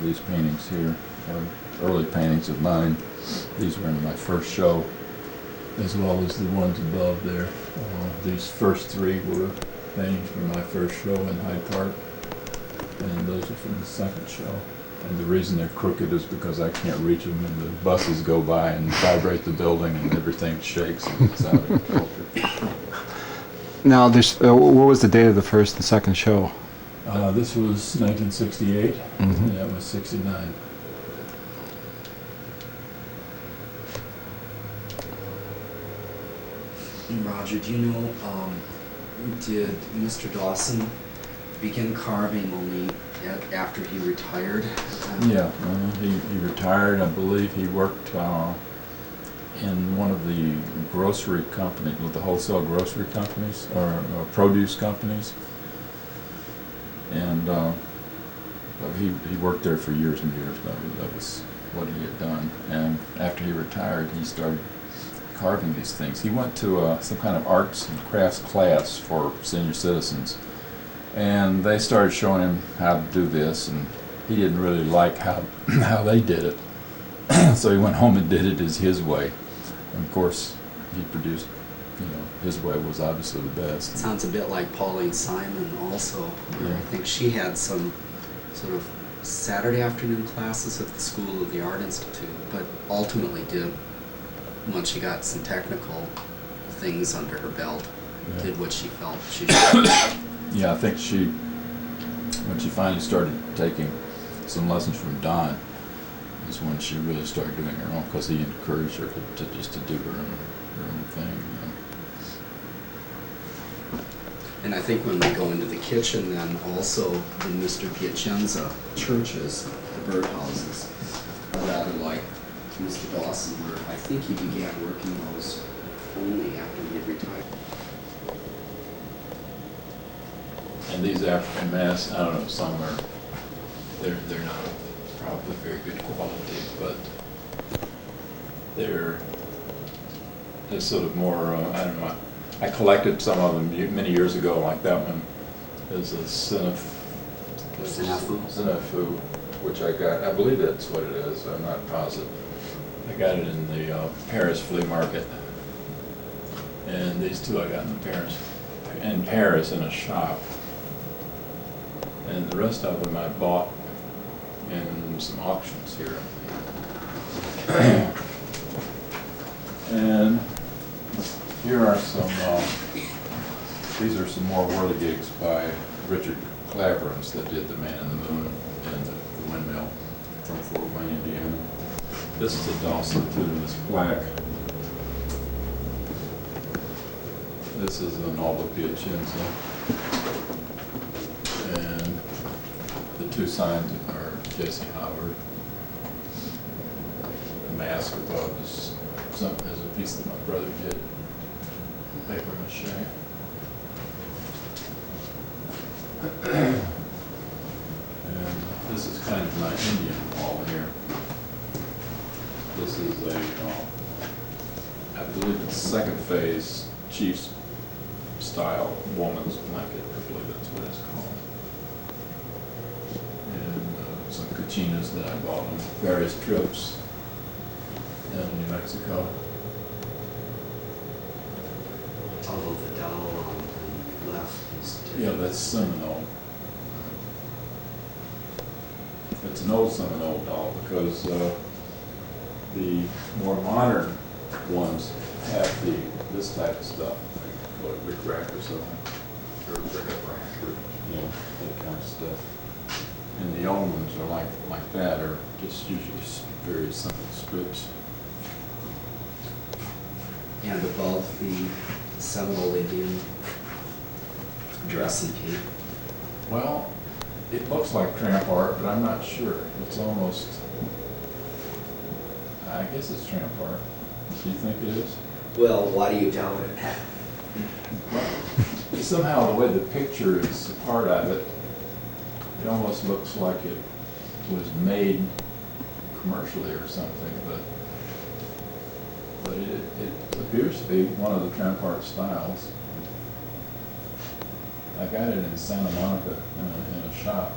These paintings here are early paintings of mine. These were in my first show, as well as the ones above there. These first three were paintings from my first show in Hyde Park, and those are from the second show. And the reason they're crooked is because I can't reach them, and the buses go by and vibrate the building, and everything shakes, and it's out of kilter. Now, what was the date of the first and second show? This was 1968, Mm-hmm. and that was 69. Roger, do you know, did Mr. Dawson begin carving only after he retired? Yeah, he retired. I believe he worked in one of the grocery companies, with the wholesale grocery companies, or produce companies. And he worked there for years and years. That was what he had done. And after he retired, he started carving these things. He went to some kind of arts and crafts class for senior citizens, and they started showing him how to do this, and he didn't really like how they did it. So he went home and did it his way. And of course, he produced, his way was obviously the best. Sounds a bit like Pauline Simon also. Yeah. I think she had some sort of Saturday afternoon classes at the School of the Art Institute, but ultimately did, once she got some technical things under her belt, Yeah. did what she felt she should. Yeah, I think when she finally started taking some lessons from Don, is when she really started doing her own, because he encouraged her to just to do her own thing. And I think when we go into the kitchen, then also the Mr. Piacenza churches, the birdhouses, are rather like Mr. Dawson, where I think he began working those only after he had retired. And these African masks, I don't know, some are, they're not probably very good quality, but they're sort of more, I don't know, I collected some of them many years ago, like that one is a Sinafu, which I got, I believe that's what it is, I'm not positive. I got it in the Paris flea market. And these two I got in Paris in a shop. And the rest of them I bought in some auctions here. And here are some, these are some more whirligigs by Richard Claverins that did The Man in the Moon and the Windmill from Fort Wayne, Indiana. This is a Dawson too, this plaque. This is an Aldo Piacenza. And the two signs are Jesse Howard. The mask above is a piece that my brother did. Paper mache. And this is kind of my Indian wall here. This is I believe it's second phase Chiefs style woman's blanket. I believe that's what it's called. And some cachinas that I bought on various trips down in New Mexico. Although the doll on the left is Yeah, that's Seminole. It's an old Seminole doll because the more modern ones have this type of stuff, like Rick Rack or something, or Rick Rack, or that kind of stuff. And the old ones are like that, or just usually very simple strips. and above the Seminole Indian dress and cape. Well, it looks like tramp art, but I'm not sure. It's almost, I guess it's tramp art. Do you think it is? Well, why do you doubt it? Somehow the way the picture is a part of it, it almost looks like it was made commercially or something, but it appears to be one of the tramp art styles. I got it in Santa Monica in a shop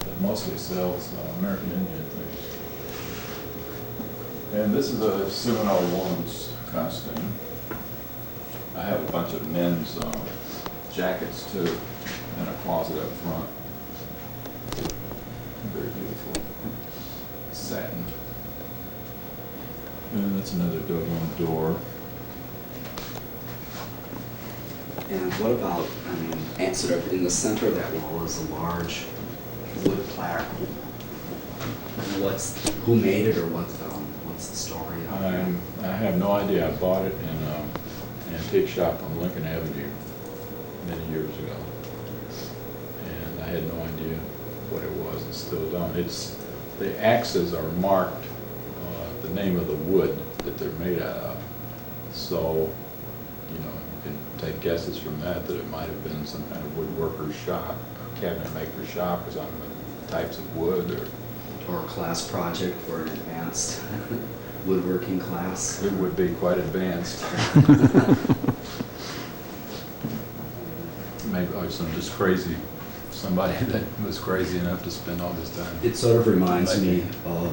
that mostly sells American Indian things. And this is a Seminole woman's costume. I have a bunch of men's jackets too in a closet up front. Very beautiful satin. And that's another Dublin door. And what about, I mean, and sort of in the center of that wall is a large wood plaque. Who made it, or what's the story of it? I have no idea. I bought it in an antique shop on Lincoln Avenue many years ago. And I had no idea what it was, and still don't. The axes are marked, the name of the wood that they're made out of. So, you know, you can take guesses from that it might have been some kind of woodworker's shop, or cabinet maker's shop, or something, with types of wood, Or a class project for an advanced woodworking class. it would be quite advanced. Maybe somebody that was crazy enough to spend all this time. It sort of reminds me of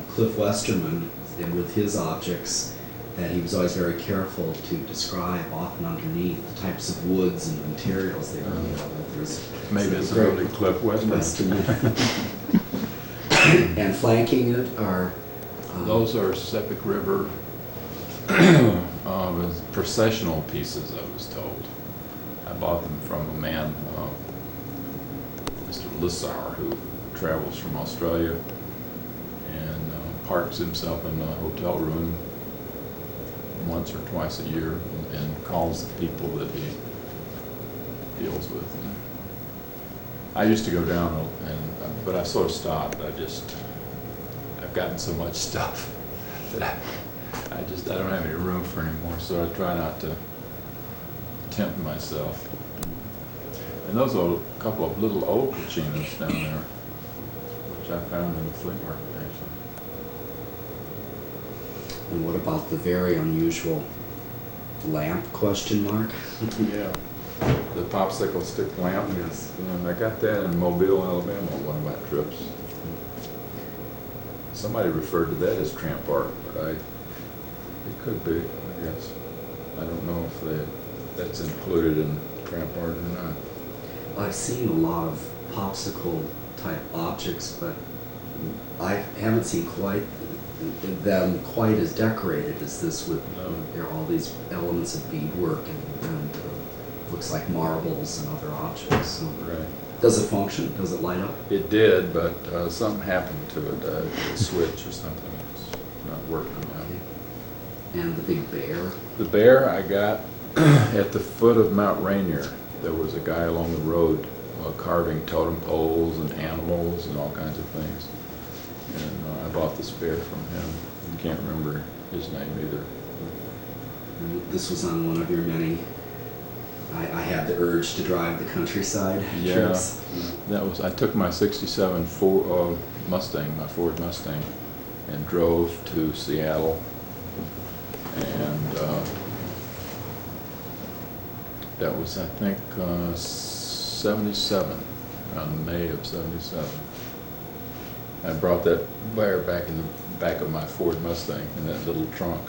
Cliff Westerman, and with his objects, that he was always very careful to describe, often underneath, the types of woods and materials they were made of. Maybe it's really Cliff Western. And flanking it are... Those are Sepik River processional pieces, I was told. I bought them from a man, Mr. Lissauer, who travels from Australia and parks himself in a hotel room once or twice a year and calls the people that he deals with. And I used to go down, but I sort of stopped. I've gotten so much stuff that I don't have any room for anymore, so I try not to tempt myself. And those are a couple of little old Kachinas down there, which I found in the flea market, actually. And what about the very unusual lamp, question mark? Yeah. The popsicle stick lamp. Yes. And I got that in Mobile, Alabama on one of my trips. Somebody referred to that as tramp art, but it could be, I guess. I don't know if that's included in tramp art or not. I've seen a lot of popsicle type objects, but I haven't seen them quite as decorated as this, with No. all these elements of beadwork and looks like marbles and other objects. So, Right. does it function? Does it light up? It did, but something happened to it, a switch or something. It's not working now. And the big bear. The bear I got at the foot of Mount Rainier. There was a guy along the road carving totem poles and animals and all kinds of things. And I bought this bear from him. I can't remember his name either. This was on one of your many. I had the urge to drive the countryside Yeah. trips. I took my '67 Mustang, my Ford Mustang, and drove to Seattle. And that was, I think, 77, around May of '77. I brought that bear back in the back of my Ford Mustang in that little trunk.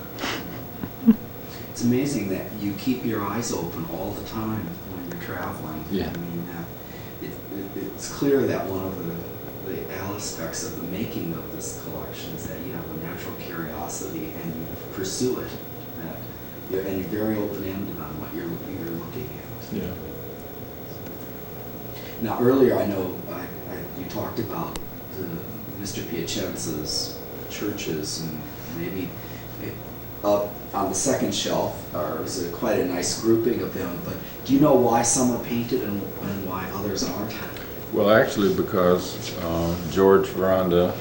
It's amazing that you keep your eyes open all the time when you're traveling. Yeah. I mean, it's clear that one of the aspects of the making of this collection is that you have a natural curiosity and you pursue it. And you're very open-ended on what you're looking at. Yeah. Now, earlier I know you talked about Mr. Piacenza's churches, and maybe up on the second shelf is quite a nice grouping of them, but do you know why some are painted and why others aren't? Well, actually, because George Veranda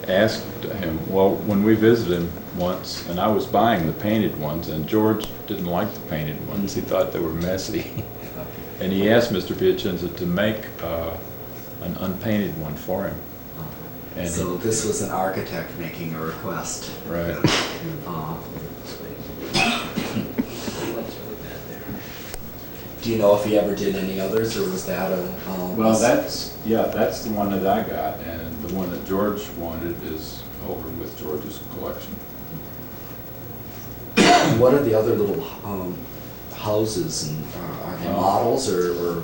asked him, well, when we visited him once, and I was buying the painted ones, and George didn't like the painted ones. He thought they were messy. And he asked Mr. Piacenza to make an unpainted one for him. And So this was an architect making a request. Right. Do you know if he ever did any others, or was that a? Well, that's the one that I got, and the one that George wanted is over with George's collection. What are the other little houses, and are they models, or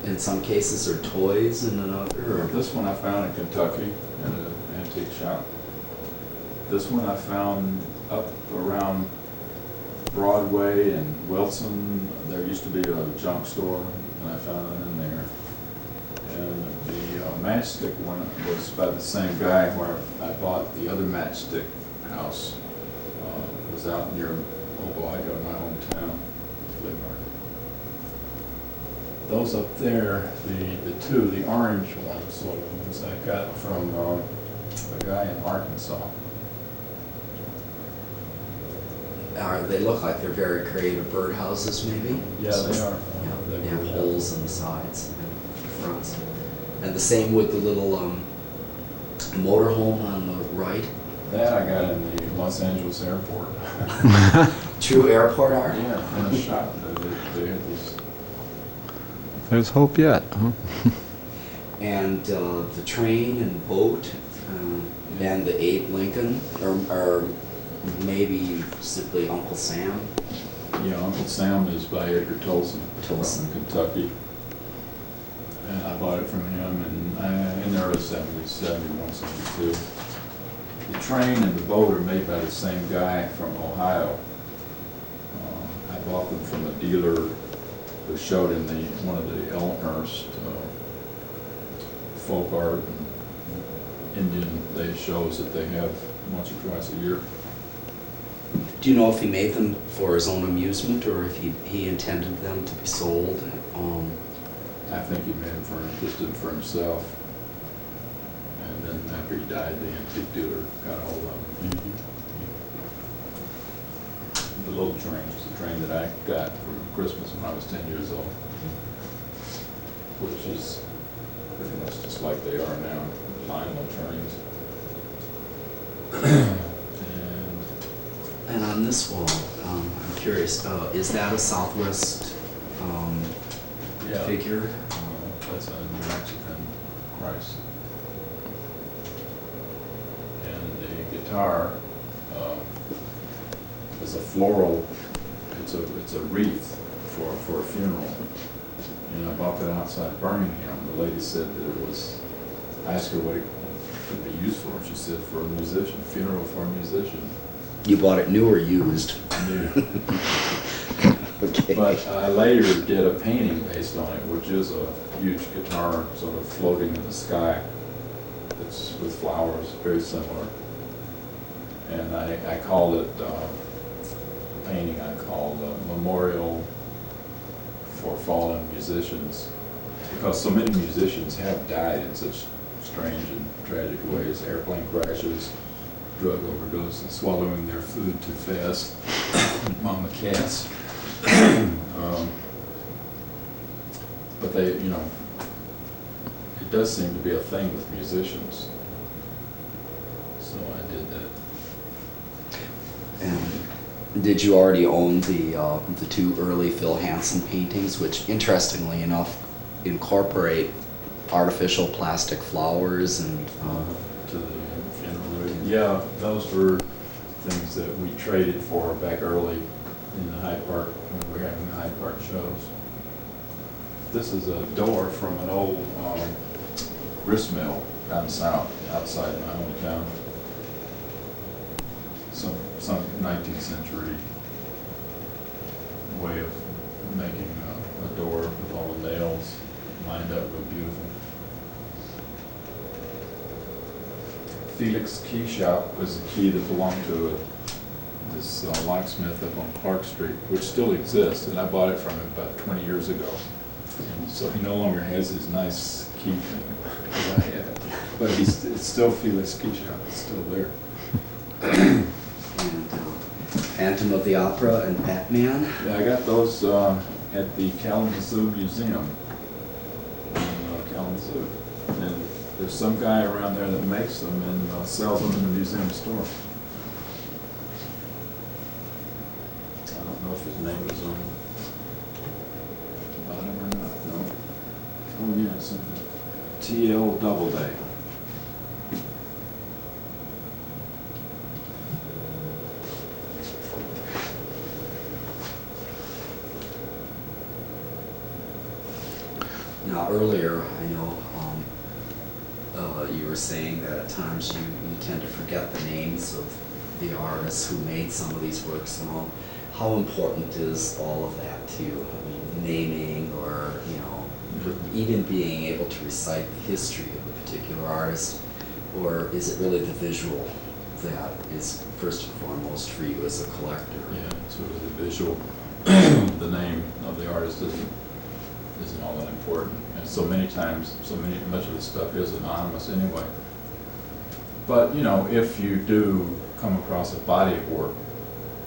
in some cases are toys in another? Or? This one I found in Kentucky at an antique shop. This one I found up around Broadway and Wilson. There used to be a junk store, and I found it in there. And the matchstick one was by the same guy where I bought the other matchstick house. It was out near Oblego, my hometown, flea market. Those up there, the orange ones, sort of ones I got from a guy in Arkansas. They look like they're very creative birdhouses, maybe? Yeah, they are. Yeah, they have holes in the sides and the fronts. And the same with the little motorhome on the right. That I got in the Los Angeles airport. True airport art? Yeah, in a shop. They had this. There's hope yet, huh? And the train and boat and the Abe Lincoln, or maybe simply Uncle Sam. Yeah, Uncle Sam is by Edgar Tolson from Kentucky. And I bought it from him in the early 70s, 71, 72. The train and the boat are made by the same guy from Ohio. I bought them from a dealer who showed in one of the Elmhurst folk art and Indian Day shows that they have once or twice a year. Do you know if he made them for his own amusement, or if he intended them to be sold? I think he made them just for himself. And then after he died, the antique dealer got a hold of them. The little train was the train that I got for Christmas when I was 10 years old, which is pretty much just like they are now, fine little trains. And on this wall, I'm curious, is that a Southwest figure? That's a New Mexican Christ. And the guitar is a floral. It's a wreath for a funeral. And I bought that outside Birmingham. The lady said that it was. I asked her what it could be used for. She said for a musician, funeral for a musician. You bought it new or used? New. Okay. But I later did a painting based on it, which is a huge guitar sort of floating in the sky. It's with flowers, very similar. And I called it painting. I called Memorial for Fallen Musicians, because so many musicians have died in such strange and tragic ways. Airplane crashes, drug overdoses, swallowing their food too fast, mama cats. But they, it does seem to be a thing with musicians. So I did that. And did you already own the two early Phil Hansen paintings, which, interestingly enough, incorporate artificial plastic flowers and? To the funeral. Yeah, those were things that we traded for back early in the Hyde Park, when we were having the Hyde Park shows. This is a door from an old grist mill down south, outside my hometown. Some 19th century way of making a door with all the nails lined up real beautiful. Felix Key Shop was a key that belonged to this locksmith up on Clark Street, which still exists, and I bought it from him about 20 years ago. And so he no longer has his nice key thing that I had, but it's still Felix Key Shop, it's still there. And Phantom of the Opera and Batman. Yeah, I got those at the Kalamazoo Museum in Kalamazoo. And there's some guy around there that makes them and sells them in the museum store. I don't know if his name is on the bottom or not, no. Oh yeah, something. T.L. Doubleday. Now, earlier, I know you were saying that at times you tend to forget the names of the artists who made some of these works and all. How important is all of that to you? I mean, naming or, you know, even being able to recite the history of a particular artist, or is it really the visual that is first and foremost for you as a collector? Yeah, it's sort of the visual. The name of the artist isn't all that important. And so many times, much of the stuff is anonymous anyway. But, you know, if you do come across a body of work,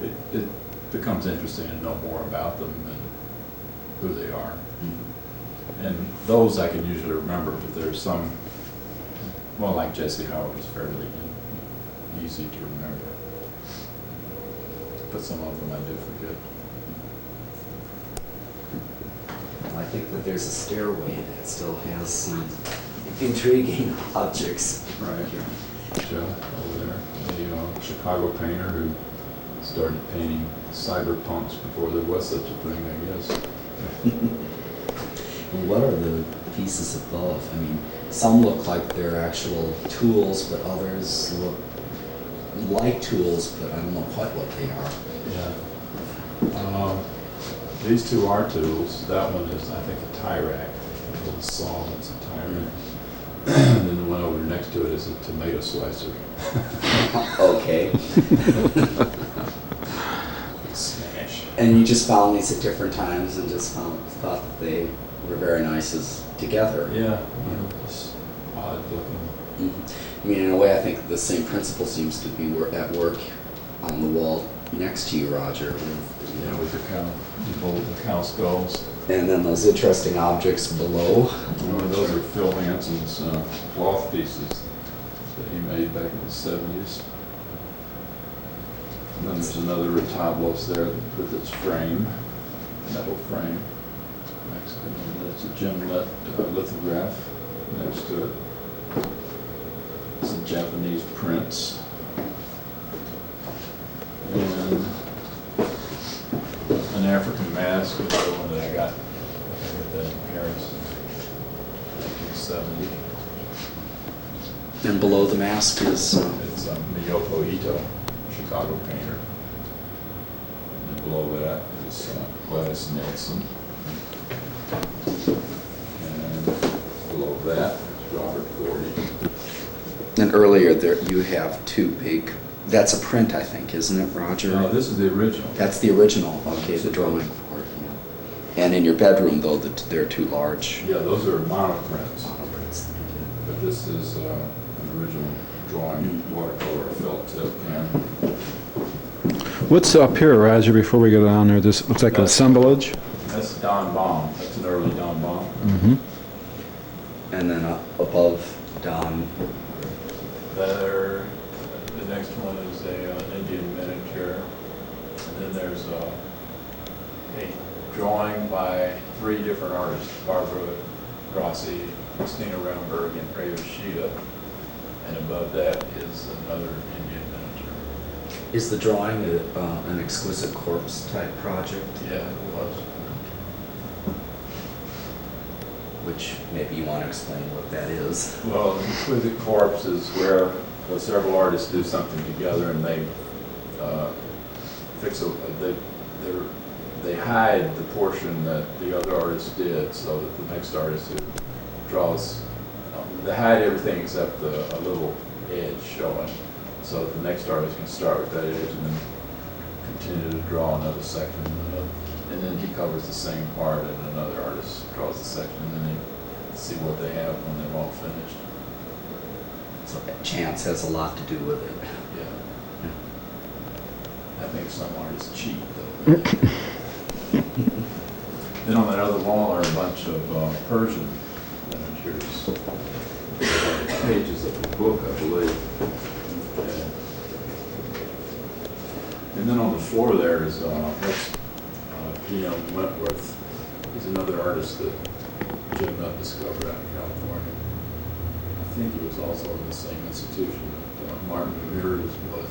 it becomes interesting to know more about them and who they are. Mm-hmm. And those I can usually remember, but there's some, well, like Jesse Howard was fairly easy to remember. But some of them I do forget. I think that there's a stairway that still has some intriguing objects. Right. Joe over there, the Chicago painter who started painting cyberpunks before there was such a thing, I guess. And what are the pieces above? I mean, some look like they're actual tools, but others look like tools, but I don't know quite what they are. Yeah. These two are tools. That one is, I think, a tie rack. A little saw that's a tie rack. And then the one over next to it is a tomato slicer. Okay. Smash. And you just found these at different times and just thought that they were very nice as together. Yeah. It's odd looking. Mhm. I mean, in a way, I think the same principle seems to be at work on the wall next to you, Roger. Yeah, with the cow skulls. And then those interesting objects below. Those are Phil Hanson's cloth pieces that he made back in the 70s. And then there's another retablos there with its frame, metal frame. Mexican, and it's a gem lithograph next to it. Some Japanese prints. And an African mask, another one that I got in Paris in 1970. And below the mask is... It's Miyoko Ito, Chicago painter. And below that is Gladys Nelson. And below that is Robert Gordy. And earlier there you have two big... That's a print, I think, isn't it, Roger? No, this is the original. That's the original, okay, the drawing for it, yeah. And in your bedroom, though, they're too large. Yeah, those are monoprints. Monoprints. But this is an original drawing, watercolor felt tip pen. What's up here, Roger, before we go down there? This looks like an assemblage. That's Don Baum. That's an early Don Baum. Mm-hmm. And then above Don, There, the next one is an Indian miniature. And then there's a drawing by 3 different artists, Barbara Grassi, Christina Remberg, and Ray Yoshida. And above that is another Indian miniature. is the drawing an exquisite corpse type project? Yeah, it was. Which maybe you want to explain what that is. Well, the exquisite corpse is where several artists do something together and they they hide the portion that the other artist did, so that the next artist who draws, they hide everything except a little edge showing, so that the next artist can start with that edge and then continue to draw another section, and then he covers the same part, and another artist draws the section, and then they see what they have when they're all finished. So chance has a lot to do with it. Yeah. That makes some artists cheat, though. Then on that other wall are a bunch of Persian miniatures. Pages of the book, I believe. And then on the floor there is that's P.M. Wentworth. He's another artist that Jim Nutt discovered out in California. I think he was also in the same institution that Martin Ramirez was.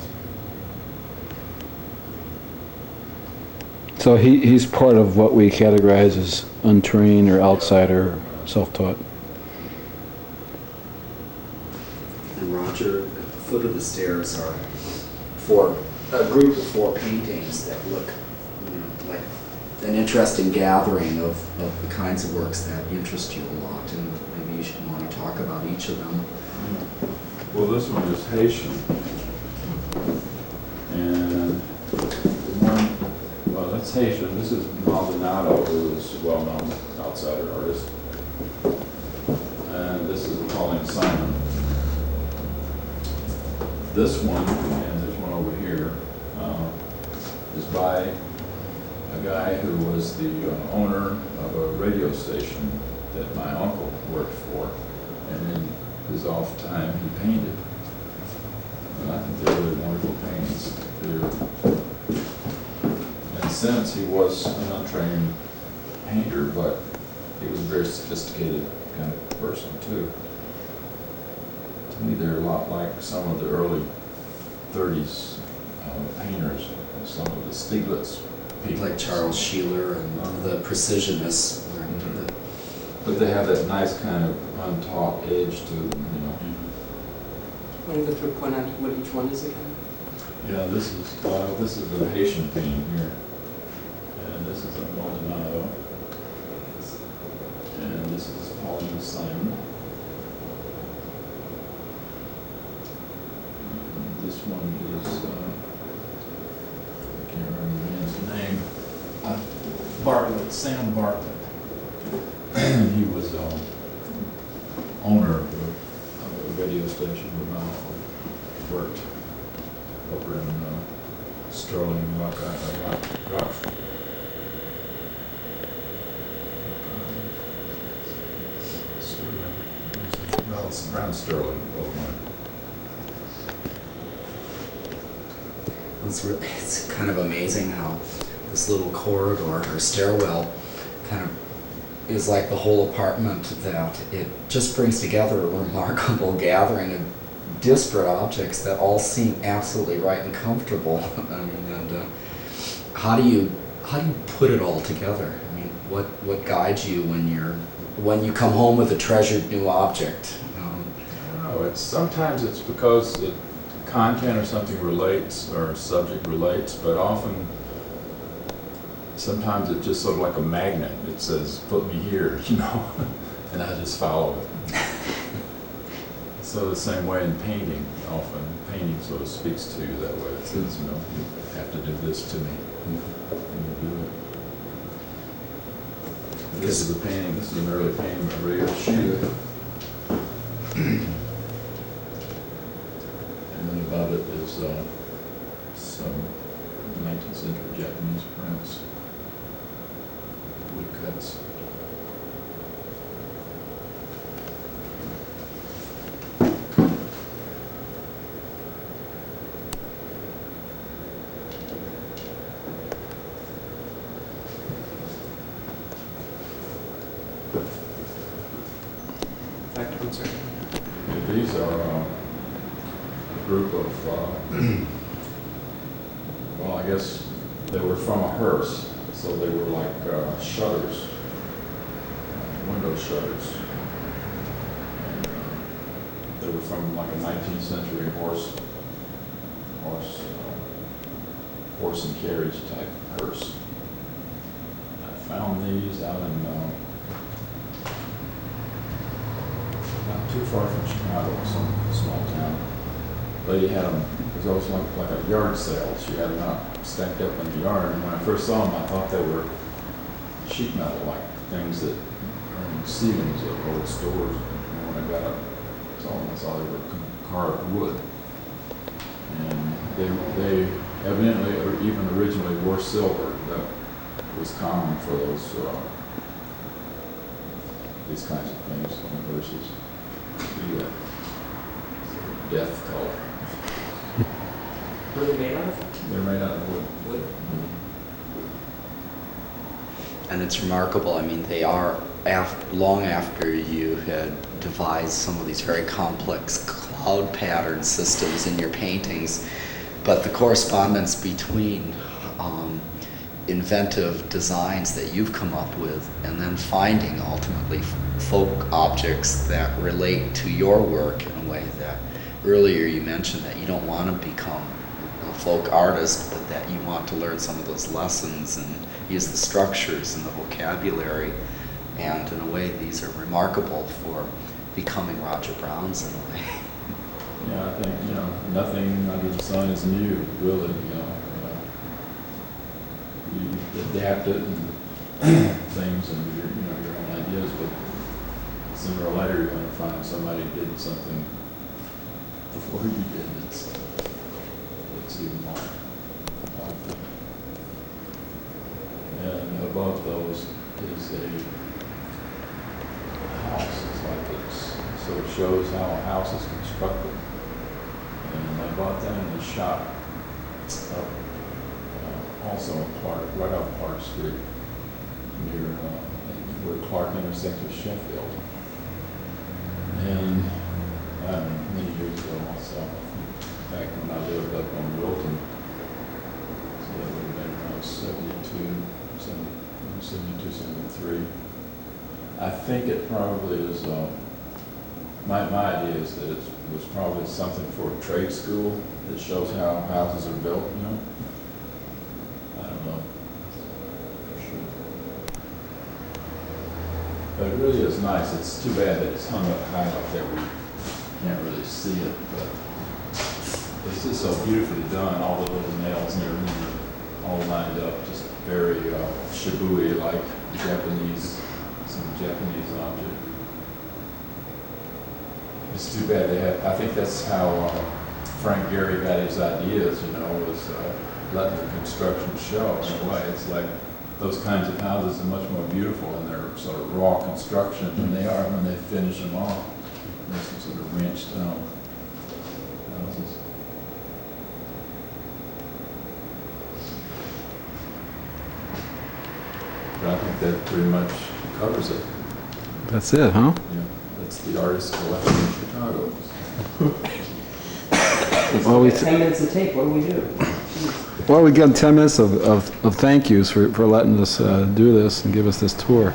So he's part of what we categorize as untrained or outsider, self-taught. And Roger, at the foot of the stairs are a group of 4 paintings that look, like an interesting gathering of the kinds of works that interest you a lot, and maybe you should want to talk about each of them. Well, this one is Haitian. And the one, well, that's Haitian. This is Maldonado, who is a well-known outsider artist. And this is Pauline Simon. This one, and there's one over here, is by a guy who was the owner of a radio station that my uncle worked for, and in his off time he painted. And I think they're really wonderful paintings. In a sense, he was an untrained painter, but he was a very sophisticated kind of person too. To me, they're a lot like some of the early 30s painters, some of the Stieglitz people. Like Charles Sheeler and the Precisionists. But they have that nice kind of untaught edge to them, Want to go through point out what each one is again? Yeah, this is a Haitian painting here, and this is a Maldonado, and this is Pauline Simon. And this one is I can't remember the man's name. Bartlett, Sam Bartlett. He was owner of a radio station where my uncle worked over in Sterling, Rock. Around Sterling, It's kind of amazing how this little corridor or stairwell kind of is like the whole apartment, that it just brings together a remarkable gathering of disparate objects that all seem absolutely right and comfortable. I mean, and how do you put it all together? I mean, what guides you when you come home with a treasured new object? I don't know. Sometimes it's because the content or something relates or subject relates, but often sometimes it's just sort of like a magnet. It says, "Put me here," and I just follow it. So the same way in painting, often painting sort of speaks to you that way. It says, you have to do this to me, and you do it. This is a painting. This is an early painting by RBSC. And then above it is some 19th century Japanese prints, woodcuts. I'm sorry. These are a group of, well, I guess they were from a hearse, so they were like shutters, window shutters. And, they were from like a 19th century horse and carriage type hearse. I found these out in not too far from Chicago, some small town. lady had them, it was always like a yard sale. She had them out stacked up in the yard, and when I first saw them, I thought they were sheet metal, like things that are in ceilings of old stores. And when I got up, I saw they were carved wood. And they evidently, or even originally, were silver. That was common for those, these kinds of things, versus the death color. What are they made out of? They're made out of wood. Wood. And it's remarkable, I mean, they are long after you had devised some of these very complex cloud pattern systems in your paintings, but the correspondence between inventive designs that you've come up with and then finding ultimately folk objects that relate to your work in a way that earlier you mentioned that you don't want to become a folk artist, but that you want to learn some of those lessons and use the structures and the vocabulary. And in a way, these are remarkable for becoming Roger Browns in a way. Yeah, I think, nothing under the sun is new, really, You adapt it and things and your own ideas, but sooner or later you're going to find somebody did something before you did it, so it's even more powerful. And above those is a house. It's like so it shows how a house is constructed. And I bought that in the shop up, also in Clark, right off Clark Street, near where Clark intersects with Sheffield. And many years ago also, back when I lived up on Wilton, so that would have been around 72, 73. I think it probably is, my idea is that it was probably something for a trade school that shows how houses are built, I don't know. Sure. But it really is nice. It's too bad that it's hung up high like that we can't really see it, but it's just so beautifully done. All the little nails and everything are all lined up, just very shibui like some Japanese object. It's too bad they have. I think that's how Frank Gehry got his ideas. Was letting the construction show. In a way, it's like those kinds of houses are much more beautiful in their sort of raw construction than they are when they finish them off. There's some sort of wrenched houses. But I think that pretty much covers it. That's it, huh? Yeah, that's the artist collection in Chicago. Well, we 10 minutes to tape. What do we do? Well, we got 10 minutes of thank yous for letting us do this and give us this tour.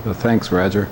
So thanks, Roger.